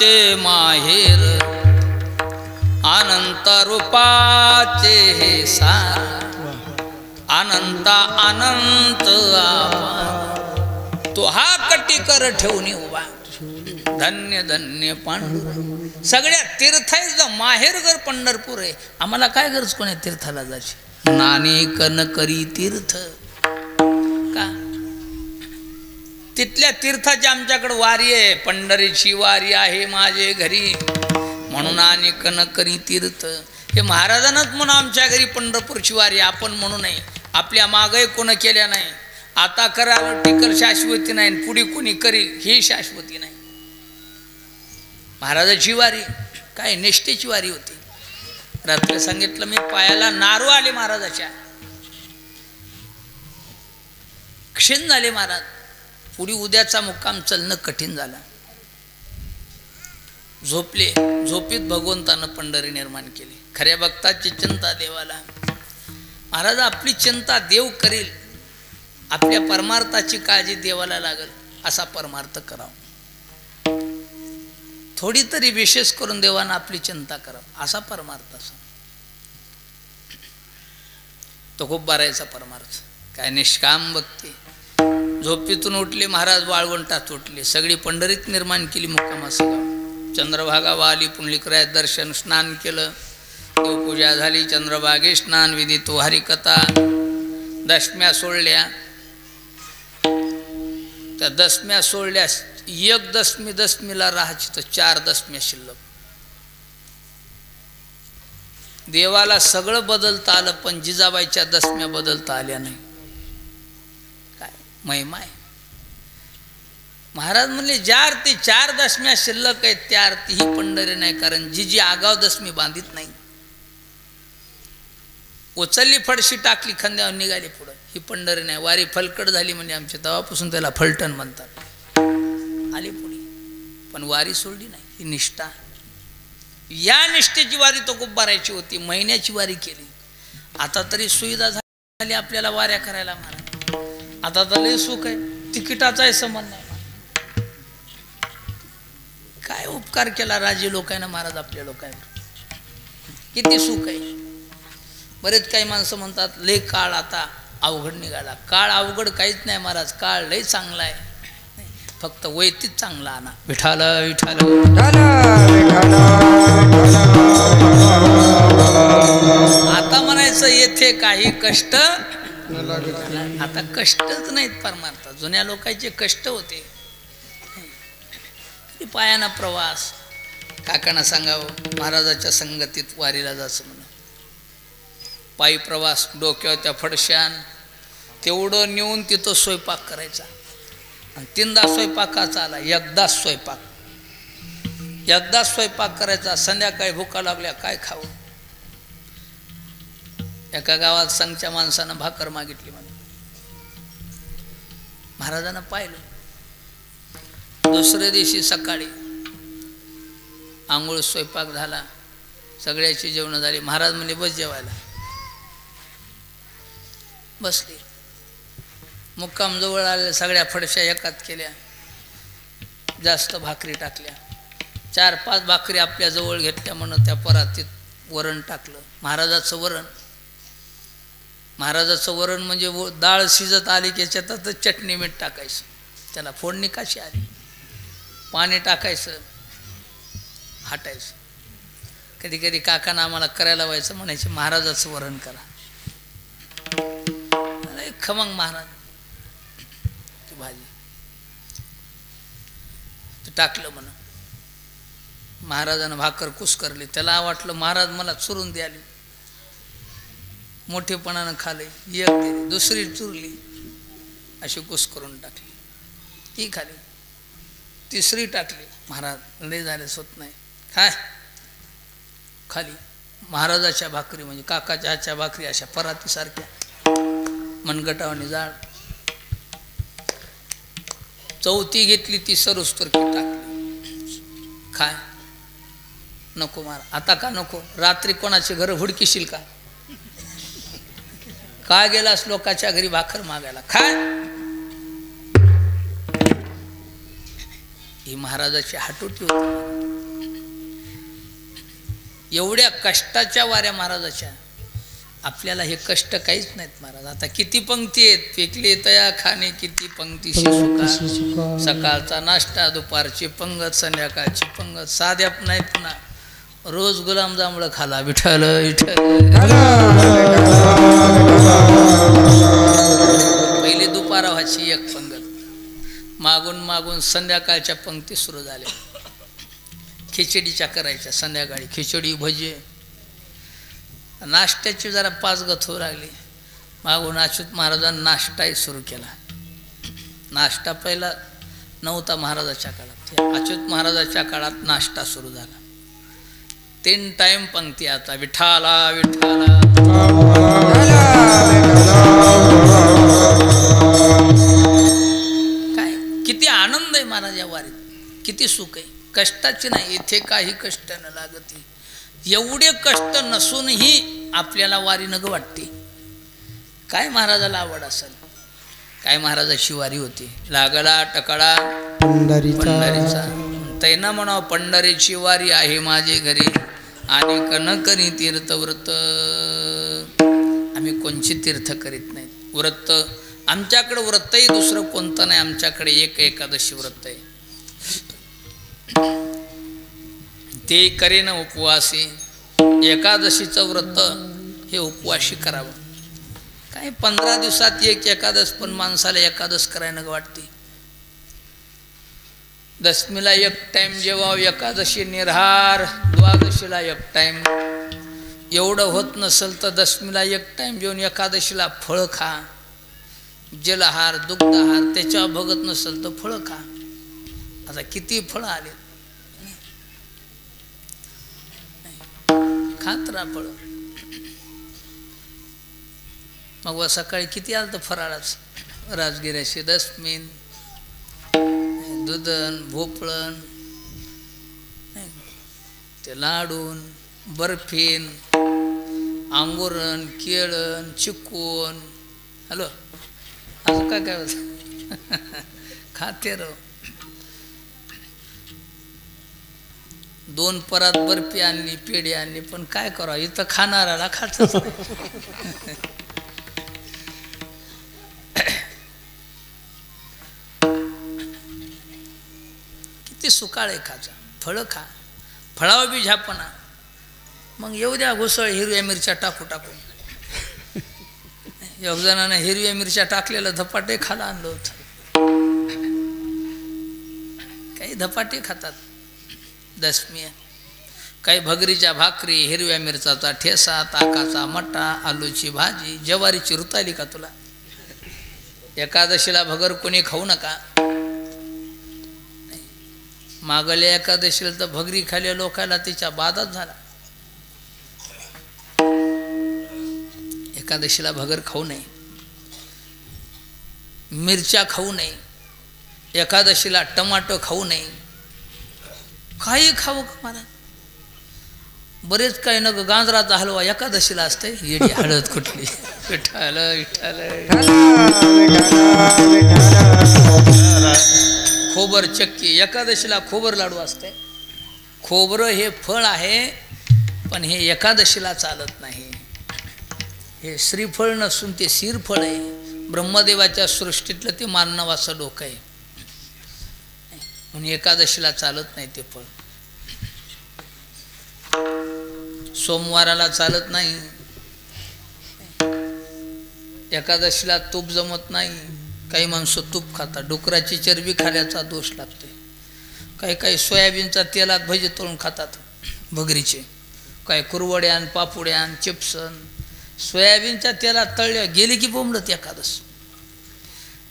रूपाचे माहेर, अनंत रूपाचे हे सार, अनंत अनंत तो हा कटीकर ठेवून उभा. धन्य धन्य पांडुरंग. सगळ्या तीर्थाचं माहेर घर पंढरपूर आहे. आम्हाला काय गरज कोणी तीर्थाला जायची. नाने कन करी तीर्थ का तिथल्या तीर्थाची आमच्याकडे वारी आहे. पंढरीची वारी आहे माझे घरी, म्हणून आणि कन करी तीर्थ. हे महाराजांनाच म्हणून आमच्या घरी पंढरपूरची वारी, आपण म्हणू नये. आपल्या मागही कोण केल्या नाही. आता करायला टिकल शाश्वती नाही, पुढे कोणी करील ही शाश्वती नाही. महाराजाची वारी काय निष्ठेची वारी होती. रात्री सांगितलं मी, पायाला नारू आले महाराजाच्या, क्षीण झाले महाराज. पुढे उद्याचा मुक्काम चलणं कठीण झालं. झोपले. झोपीत भगवंतानं पंढरी निर्माण केली. खऱ्या भक्ताची चिंता देवाला. महाराज आपली चिंता देव करेल, आपल्या परमार्थाची काळजी देवाला लागल, असा परमार्थ करावा. थोडी तरी विशेष करून देवानं आपली चिंता करावं, असा परमार्थ असा. तो खूप बारायचा परमार्थ. काय निष्काम भक्ती. झोपेतून उठले महाराज, वाळवंटात उठले. सगळी पंढरीत निर्माण केली मुक्कामाचं गाव. चंद्रभागा वाली, पुंडलिकराय दर्शन, स्नान केलं, देवपूजा झाली. चंद्रभागे स्नान विधी, तो हरिकथा. दशम्या सोडल्या. त्या दशम्या सोडल्या. एक दशमी दशमीला राहायची, तर 4 दशम्या शिल्लक. देवाला सगळं बदलता आलं, पण जिजाबाईच्या दशम्या बदलता आल्या नाही. काय महिमा आहे. महाराज म्हणले, ज्या अर्थी 4 दशम्या शिल्लक आहेत त्या अर्थी ही पंढरी नाही. कारण जी आगाव दशमी बांधित नाही, उचलली फडशी टाकली खांद्यावर निघाली पुढं, ही पंढरी नाही. वारी फलकट झाली म्हणजे आमच्या तेव्हापासून त्याला फलटण म्हणतात. आली पुढे, पण वारी सोडली नाही. ही निष्ठा. या निष्ठेची वारी तो खूप भरायची होती. महिन्याची वारी केली. आता तरी सुविधा झाली आपल्याला वाऱ्या करायला महाराज. आता तर लय सुख आहे. तिकिटाचाही संबंध नाही. काय उपकार केला राजे लोकांना महाराज आपल्या लोकांवर. किती सुख आहे. बरेच काही माणसं म्हणतात लय काळ आता अवघड निघाला. काळ अवघड काहीच नाही महाराज. काळ लय चांगला आहे. फक्त वैतीच चांगला आणा. विठाल विठाल. आता म्हणायचं येथे काही कष्ट, आता कष्टच नाहीत परमार्थ. जुन्या लोकांचे कष्ट होते. पायाना प्रवास. काकांना सांगावं महाराजाच्या संगतीत वारीला जायचं म्हणून. पायी प्रवास, डोक्यावर त्या फडशान तेवढं नेऊन तिथं स्वयंपाक करायचा. आणि 3दा स्वयंपाकाचा आला. एकदाच स्वयंपाक. एकदाच स्वयंपाक करायचा. संध्याकाळी भुका लागल्या, काय खावं. एका गावात संघच्या माणसानं भाकर मागितली म्हणे. महाराजांना पाहिलं. दुसऱ्या दिवशी सकाळी आंघोळ स्वयंपाक झाला. सगळ्याची जेवण झाली. महाराज म्हणजे बस जेवायला. बसले. मुक्काम जवळ आले. सगळ्या फडशा एकात केल्या. जास्त भाकरी टाकल्या. 4-5 भाकरी आपल्या जवळ घेतल्या म्हणून त्या परातीत वरण टाकलं. महाराजाचं वरण. महाराजाचं वरण म्हणजे डाळ शिजत आली की त्याच्यातच चटणी मीठ टाकायचं. त्याला फोडणी कशी आली. पाणी टाकायचं, हाटायचं. कधी कधी काकांना आम्हाला करायला व्हायचं, म्हणायचं महाराजाचं वरण करा. खमंग महाराज ती भाजी टाकलं म्हणून. महाराजानं भाकर कुस्करली. त्याला वाटलं महाराज मला चुरून द्याली. मोठेपणानं खाले. एक दिली, दुसरी चुरली, अशी कुस्करून टाकली. ती खाली. तिसरी टाकली. महाराज लय झालेच होत नाही, काय खाली. महाराजाच्या भाकरी म्हणजे काकाच्या हातच्या भाकरी अशा परातीसारख्या मनगटावानी जाड. चौथी घेतली, ती सरुस्तर की टाकली. काय नको महाराज. आता का नको. रात्री कोणाचे घर हुडकीशील का. का गेलास लोकाच्या घरी भाकर मागायला. काय ही महाराजाची हाटोटी होती. एवढ्या कष्टाच्या वाऱ्या महाराजाच्या. आपल्याला हे कष्ट काहीच नाहीत महाराज. आता किती पंक्ती आहेत. पेकले तया खाणे किती पंक्ती सुका, सकाळचा नाश्ता, दुपारची पंगत, संध्याकाळची पंगत. साध्या नाही पुन्हा रोज गुलामजांभळं खाला. विठ्ठल विठ्ठल. पहिली दुपारा व्हायची एक पंगत, मागून मागून संध्याकाळच्या पंक्ती सुरू झाल्या. खिचडीच्या करायच्या संध्याकाळी, खिचडी भजे. नाश्त्याची जरा पाचगत होऊ लागली. मागून अच्युत महाराजांनी नाश्ताही सुरू केला. नाश्ता पहिला नव्हता महाराजाच्या काळात. अच्युत महाराजाच्या काळात नाश्ता सुरू झाला. 3 टाइम पंक्ती आता. विठाला विठाला. काय किती आनंद आहे महाराज या वारीत. किती सुख आहे. कष्टाची नाही. इथे काही कष्ट न लागती. एवढे कष्ट नसूनही आपल्याला वारी नग वाटते. काय महाराजाला आवड असेल. काय महाराजाची वारी होती. लागला टकळा पंढरीचा. तैना म्हणावं पंढरीची वारी आहे माझे घरी. आणि न करी तीर्थव्रत. आम्ही कोणची तीर्थ करीत नाही. व्रत आमच्याकडे व्रतही दुसरं कोणतं नाही. आमच्याकडे एक एकादशी व्रत आहे. ते करेन उपवासी. एकादशीचं व्रत हे उपवासी करावं. काय 15 दिवसात एक एकादश. पण माणसाला एकादश करायला वाटते. दशमीला एक टाइम जेव्हा एकादशी निर्हार. द्वादशीला एक टाइम. एवढं होत नसेल तर दशमीला एक टाइम जेवून एकादशीला फळ खा. जलहार दुग्धहार त्याच्यावर बघत नसेल तर फळ खा. आता किती फळं आले. खात राहा फळ. मग सकाळी किती आलं तर फराळाच. राजगिऱ्याशी दशमीन, दुधन, भोपळण, ते लाडून, बर्फीन, आंगुरण, केळण, चिकून. हॅलो असं काय काय होतं. खाते राव. 2 परात बर्फी आणली, पेढी आणली. पण काय करावं इथं खाणाऱ्याला खातच नाही. किती सुकाळ आहे खाचा. फळं खा. फळावर बी झापणा. मग येऊ द्या घुसळ हिरव्या मिरच्या टाकू टाकू. एक जणांना हिरव्या मिरच्या टाकलेलं धपाटे खाला आणलं होतं. काही धपाटे खातात दशमी. काही भगरीच्या भाकरी, हिरव्या मिरचाचा ठेसा, ताकाचा मटा, आलूची भाजी. ज्वारीची रुताली का तुला. एकादशीला भगर कोणी खाऊ नका. मागल्या एकादशीला तर भगरी खाल्या लोकांना तिच्या बाधाच झाला. एकादशीला भगर खाऊ नये. मिरच्या खाऊ नये. एकादशीला टमाटो खाऊ नये. काही खाऊ का मला. बरेच काही न गांजराचा हलवा एकादशीला असते. येडी हळद कुठली. विठ्ठल विठ्ठल. खोबर चक्की. एकादशीला खोबर लाडू असते. खोबरं हे फळ आहे. पण हे एकादशीला चालत नाही. हे श्रीफळ नसून ते शिरफळ आहे. ब्रह्मदेवाच्या सृष्टीतलं ते मानवाचं डोकं आहे. म्हणून एकादशीला चालत नाही ते फळ. सोमवाराला चालत नाही. एकादशीला तूप जमत नाही. काही माणसं तूप खातात. डुकराची चरबी खाण्याचा दोष लागते. काही काही सोयाबीनचा तेलात भजे तळून खातात भगरीचे. काय कुरवड्यान, पापुड्यान, चिप्सन. सोयाबीनच्या तेलात तळल्या गेली की बोंबडत एकादश.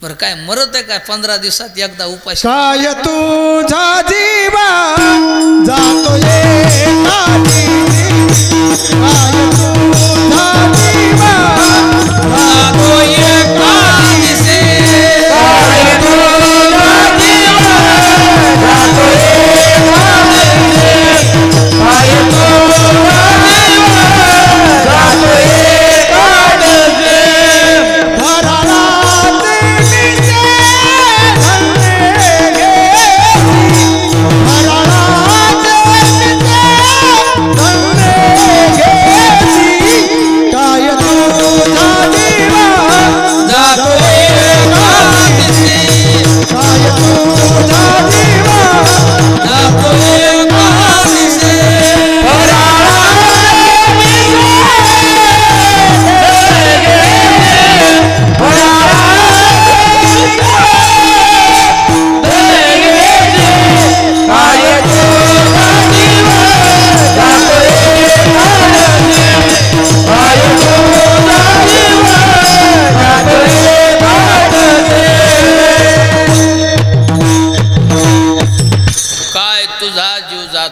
बरं काय मरत आहे काय 15 दिवसात एकदा उपाशी. काय तुझा जीवा जातो एकादी. काय तुझा जीवा जातो एकादी. काय तुझा जीवा जातो एकादी. काय तुझा जीवा जातो एकादी. धराला धन्य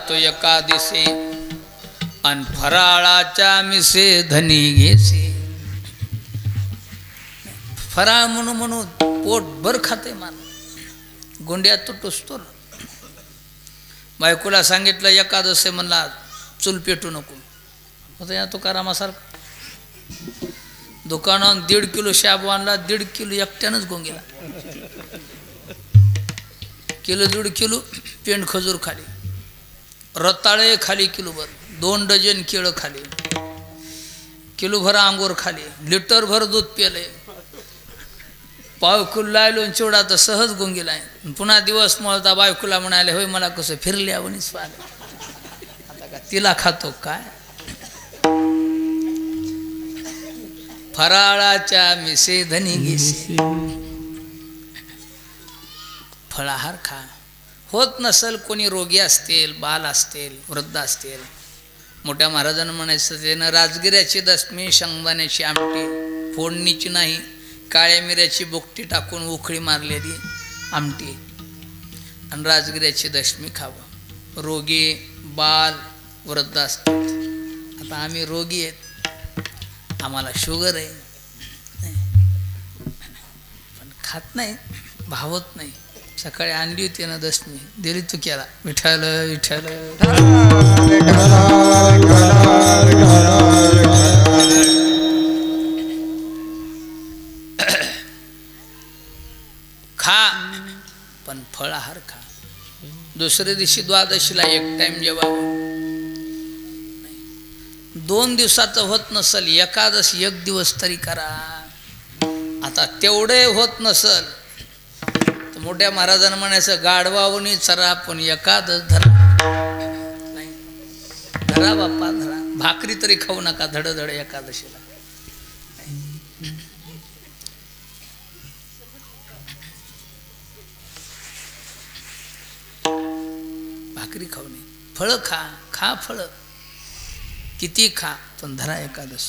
जातो एकादशी अन फराळाच्या मिसे धनी घेसे. फराळ म्हणून म्हणून पोटभर खाते मान गोंड्या तुटूसतो. बायकोला सांगितलं एकादशी म्हणला चूल पेटू नको. होतं या तुकारामासारखं दुकानात 1.5 किलो शाबू आणला, 1.5 किलो एकट्यानंच गोंगेला. किलो 1.5 किलो पेंड खजूर खाली, रताळे खाली किलोभर, 2 डझन केळं खाली, किलोभर अंगूर खाली, लिटरभर दूध पेले, पाव किलो लायलो चिवडा तर सहज गोंगेला आहे. पुन्हा दिवस मळता बायकोला म्हणाले होय मला कसं फिरले आवणीच पाहिलं. आता का तिला खातो काय. फराळाच्या मिसे धनी घेसे. फळाहार खा. होत नसल कोणी रोगी असतील, बाल असतील, वृद्ध असतील. मोठ्या महाराजांना म्हणायचं त्यानं राजगिऱ्याची दशमी, शेंगदाण्याची आमटी, फोडणीची नाही, काळ्या मिऱ्याची बोकटी टाकून उखळी मारलेली आमटी आणि राजगिऱ्याची दशमी खावं. रोगी बाल वृद्ध असतात. आता आम्ही रोगी आहेत, आम्हाला शुगर आहे, पण खात नाही, भावत नाही. सकाळी आणली होती ना दशमी, दिली तू केला विठ्ठल विठ्ठल. खा पण फळाहार खा. दुसऱ्या दिवशी द्वादशीला एक टाइम जेवावं. 2 दिवसाचं होत नसल एकादशी 1 दिवस तरी करा. आता तेवढे होत नसल तर मोठ्या महाराजांना म्हणायचं गाढवावनी चरा पण एकादश धरा. नाही धरा बाप्पा धरा. भाकरी तरी खाऊ नका धडधड एकादशीला. भाकरी खाऊ नये. फळं खा, खा फळं किती खा पण धरा एकादश.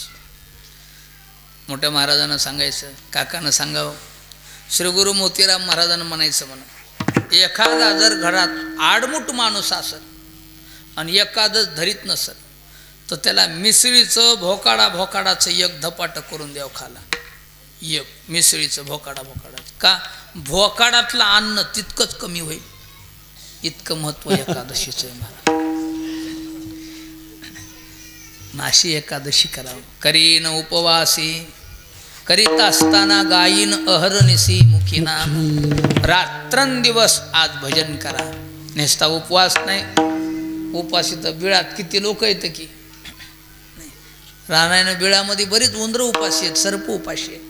मोठ्या महाराजांना सांगायचं, काकांना सांगावं. श्री गुरु मोतीराम महाराजांना म्हणायचं म्हणा, एखादा जर घरात आडमुठ माणूस असेल आणि एकादश धरीत नसेल तर त्याला मिसळीचं भोकाडाचं एक धपाट करून द्यावं खाला. एक मिसळीचं भोकाडाचं का भोकाडातलं अन्न तितकंच कमी होईल. इतकं महत्व एकादशीचं आहे महाराज. नाशी एकादशी करावं. करीन उपवासी करीत असताना गायीन अहरनिसी मुखी नाम. रात्रंदिवस आज भजन करा. नेसता उपवास नाही. उपाशी तर बिळात किती लोक येतं की रानायनं बिळामध्ये बरीच उंदरं उपाशी आहेत, सर्प उपाशी आहेत.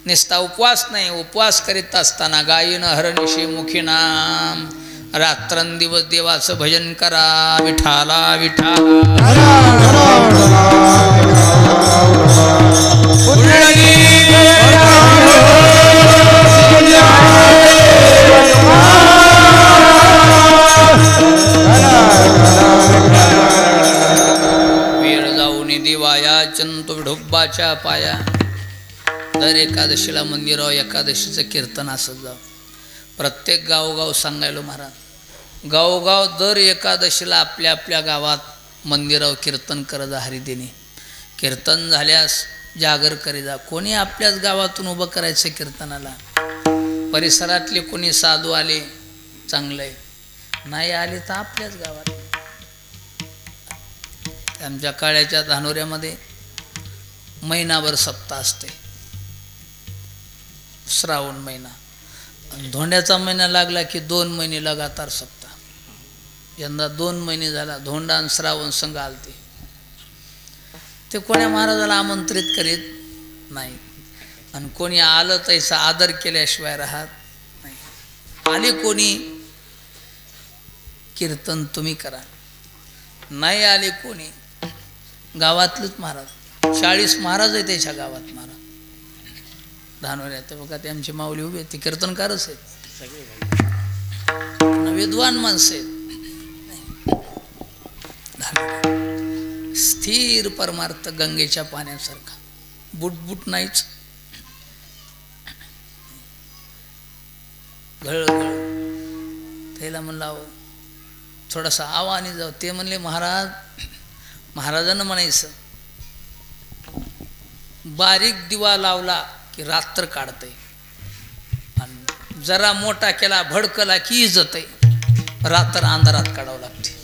नेसता उपवास नाही. उपवास करीत असताना गायीन अहरनिसी मुखी नाम. रात्रंदिवस देवाचं भजन करा. विठाला विठाला वेळ जाऊन दिवाया चंतु विढोबाच्या पाया. दर एकादशीला मंदिरावर एकादशीचं कीर्तन असत जाऊ. प्रत्येक गावोगाव सांगायलो महाराज. गावोगाव दर एकादशीला आपल्या आपल्या गावात मंदिरावर कीर्तन करत जा. हरिदिनी कीर्तन झाल्यास जागर करी जा. कोणी आपल्याच गावातून उभं करायचं कीर्तनाला. परिसरातले कोणी साधू आले चांगलं आहे, नाही आले तर आपल्याच गावात. आमच्या काळ्याच्या धानोऱ्यामध्ये महिनाभर सप्ताह असते. श्रावण महिना धोंड्याचा महिना लागला की 2 महिने लगातार सप्ताह. यंदा 2 महिने झाला धोंडा आणि श्रावण संघ आलते. ते कोण्या महाराजाला आमंत्रित करीत नाही आणि कोणी आलं त्याचा आदर केल्याशिवाय राहत नाही. आले कोणी कीर्तन तुम्ही करा. नाही आले कोणी गावातलेच महाराज 40 महाराज आहे त्याच्या गावात. महाराज धानोऱ्यात बघा ते आमची माऊली उभी आहेत, ती कीर्तनकारच आहेत, विद्वान माणसं आहेत. स्थिर परमार्थ गंगेच्या पाण्यासारखा बुटबुट नाहीच. घळ त्याला म्हणला थोडासा आवानी जाऊ. ते म्हणले महाराजांना म्हणायचं बारीक दिवा लावला की रात्र काढतंय आणि जरा मोठा केला भडकला की इजतय. रात्र अंधारात काढावं लागते.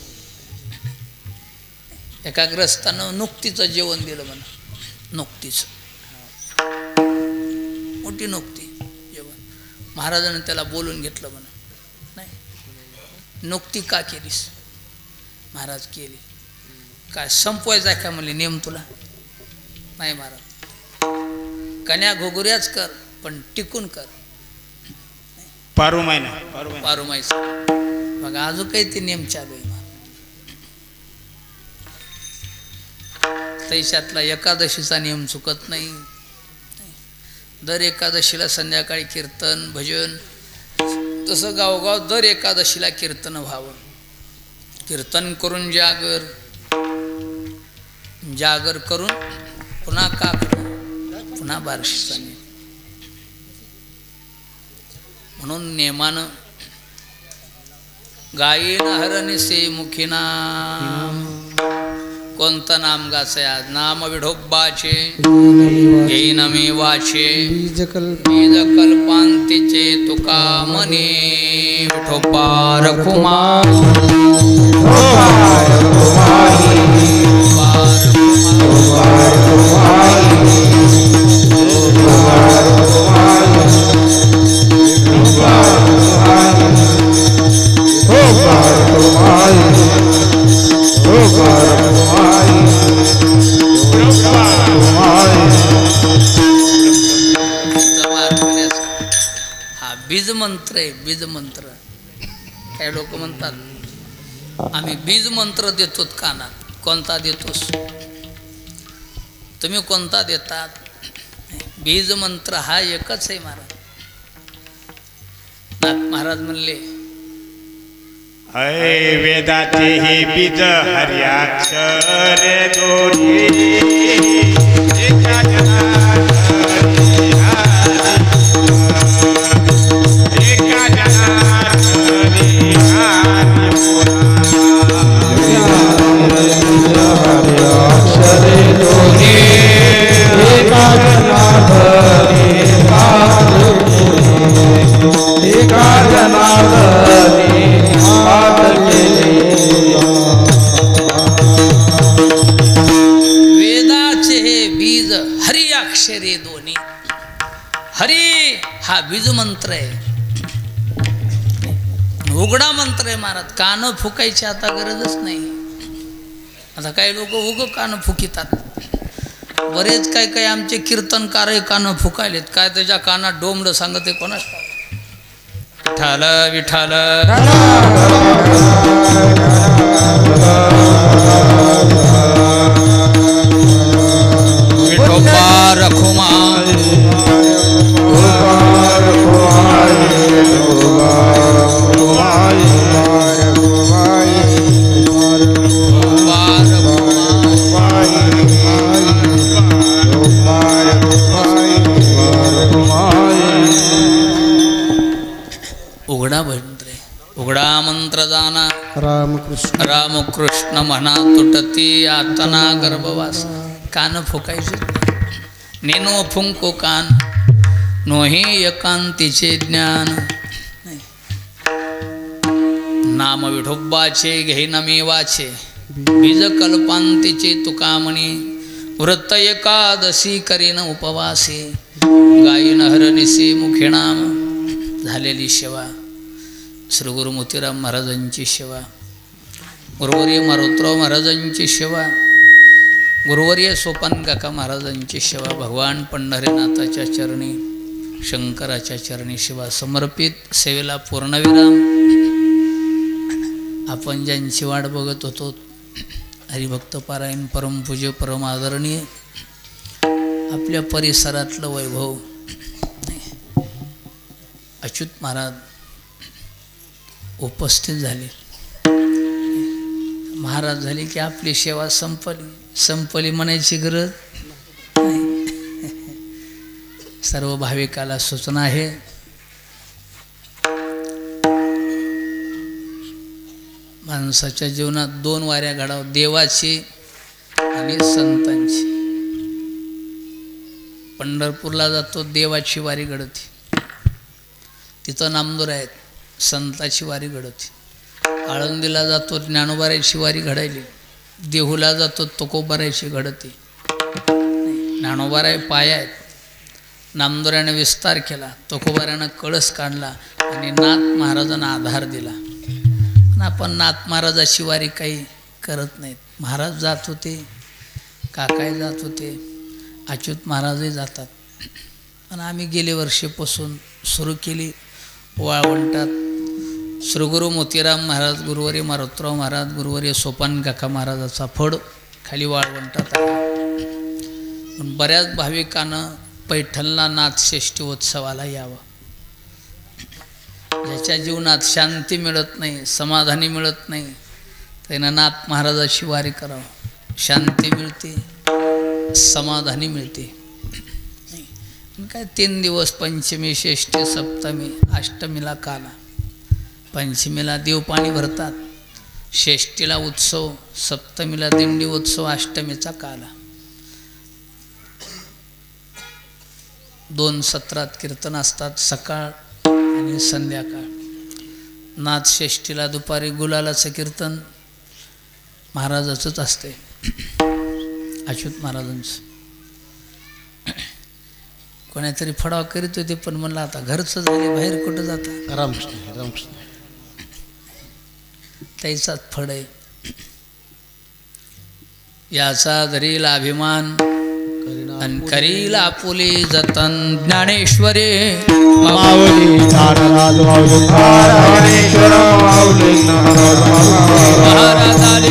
एका ग्रस्तानं नुकतीचं जेवण दिलं म्हणा. नुकतीचं मोठी नुकती जेवण. महाराजांनी त्याला बोलून घेतलं म्हणा. नाही नुकती का केलीस? महाराज केली. काय संपवायचं आहे का म्हणले नेम तुला? नाही महाराज कन्या घोगुऱ्याच कर पण टिकून कर. पारुमायचं बघा अजून काही ते नेम चालू आहे. तैशातला एकादशीचा नियम चुकत नाही. दर एकादशीला संध्याकाळी कीर्तन भजन. तसं गावोगाव दर एकादशीला कीर्तन व्हावं. कीर्तन करून जागर करून पुन्हा का पुन्हा बार्शीचा नियम. म्हणून नेमानं गायीन हरणिसे मुखीना कोणतं नाम गाचे आज? नाम विठोबाचे घेईन मी वाचे बीज कल्पांतीचे तुका मने विठोबा रखुमा हा बीज मंत्र आहे. बीज मंत्र काही लोक म्हणतात आम्ही बीज मंत्र देतो कानात. कोणता देतोस तुम्ही? कोणता देतात? बीज मंत्र हा एकच आहे महाराज. नाथ महाराज म्हणले अय वेदाचे हे बीज हर्याक्षर दोन्ही एका जनार्दनी एका जनार्दनी हर्याक्षर दोन्ही एका जनार्दनी एका जनार्दनी वेदाचे हे बीज हरी अक्षरे दोन्ही. हरी हा बीज मंत्र आहे. उघडा मंत्र आहे महाराज. कान फुकायची आता गरजच नाही. आता काही लोक उग कान फुकितात. बरेच काही आमचे कीर्तनकार कान फुकायलेत. काय त्याच्या कानात डोंबड सांगते कोणाच? विठाल विठाल विठोबा रखुमा उघडा मंत्र. उघडा मंत्र जाना रामकृष्ण म्हणा तुटती आतना गर्भवास. कान फुकायचे. नेनो फुंको कान नोही एकांतीचे ज्ञान. नाम विठोबाचे घेईन मी वाचे बीज कल्पांतीचे तुका म्हणी. व्रत एकादशी करीन उपवासे गायीन हरणिसे मुखे नाम. झालेली सेवा श्री गुरु मोतीराम महाराजांची सेवा. गुरुवर्य मारुतराव महाराजांची सेवा. गुरुवर्य सोपान काका महाराजांची सेवा. भगवान पंढरीनाथाच्या चरणी शंकराच्या चरणी सेवा समर्पित. सेवेला पूर्णविराम. आपण ज्यांची वाट बघत होतो हरिभक्त पारायण परमपूज्य परम आदरणीय आपल्या परिसरातलं वैभव अच्युत महाराज उपस्थित झाले. महाराज झाले की आपली सेवा संपली म्हणायची गरज नाही. सर्व भाविकाला सूचना आहे माणसाच्या जीवनात 2 वाऱ्या घडावं, देवाची आणि संतांची. पंढरपूरला जातो, देवाची वारी घडते, तिथं नामदोर आहेत, संताची वारी घडते. आळंदीला जातो, ज्ञानोबारायची वारी घडायली. देहूला जातो, तुकोबारायची घडते. ज्ञानोबाराय पाय आहेत, नामदोऱ्याने विस्तार केला, तुकोबाऱ्यानं कळस काढला आणि नाथ महाराजांना आधार दिला. पण आपण नाथ महाराजाची वारी काही करत नाहीत. महाराज जात होते, काकाई जात होते, अच्युत महाराजही जातात. पण आम्ही गेले वर्षीपासून सुरू केली वाळवंटात. श्रीगुरु मोतीराम महाराज, गुरुवर्य मारुतराव महाराज, गुरुवर्य सोपान काका महाराजाचा फड खाली वाळवंटात आहे. पण बऱ्याच भाविकांना पैठणला नाथषष्ठी उत्सवाला यावं. ज्याच्या जीवनात शांती मिळत नाही, समाधानी मिळत नाही, त्यानं नाथ महाराजाची वारी करावं. शांती मिळते, समाधानी मिळते. काय 3 दिवस, पंचमी, षष्ठी, सप्तमी, अष्टमीला काला. पंचमीला देव पाणी भरतात, षष्टीला उत्सव, सप्तमीला दिंडी उत्सव, अष्टमीचा काला. 2 सत्रात कीर्तन असतात, सकाळ आणि संध्याकाळ. नाथषष्टीला दुपारी गुलालाचं कीर्तन महाराजाचंच असते, अच्युत महाराजांचं. कोणातरी फडाव करीत होते, पण म्हणलं आता घरचं झाले, बाहेर कुठं जाता. रामकृष्ण रामकृष्ण. त्याचाच फड आहे. याचा धरील अभिमान आणि करील आपुले जतन. ज्ञानेश्वरे माऊली ज्ञानराज माऊली ज्ञानेश्वर माऊली महाराज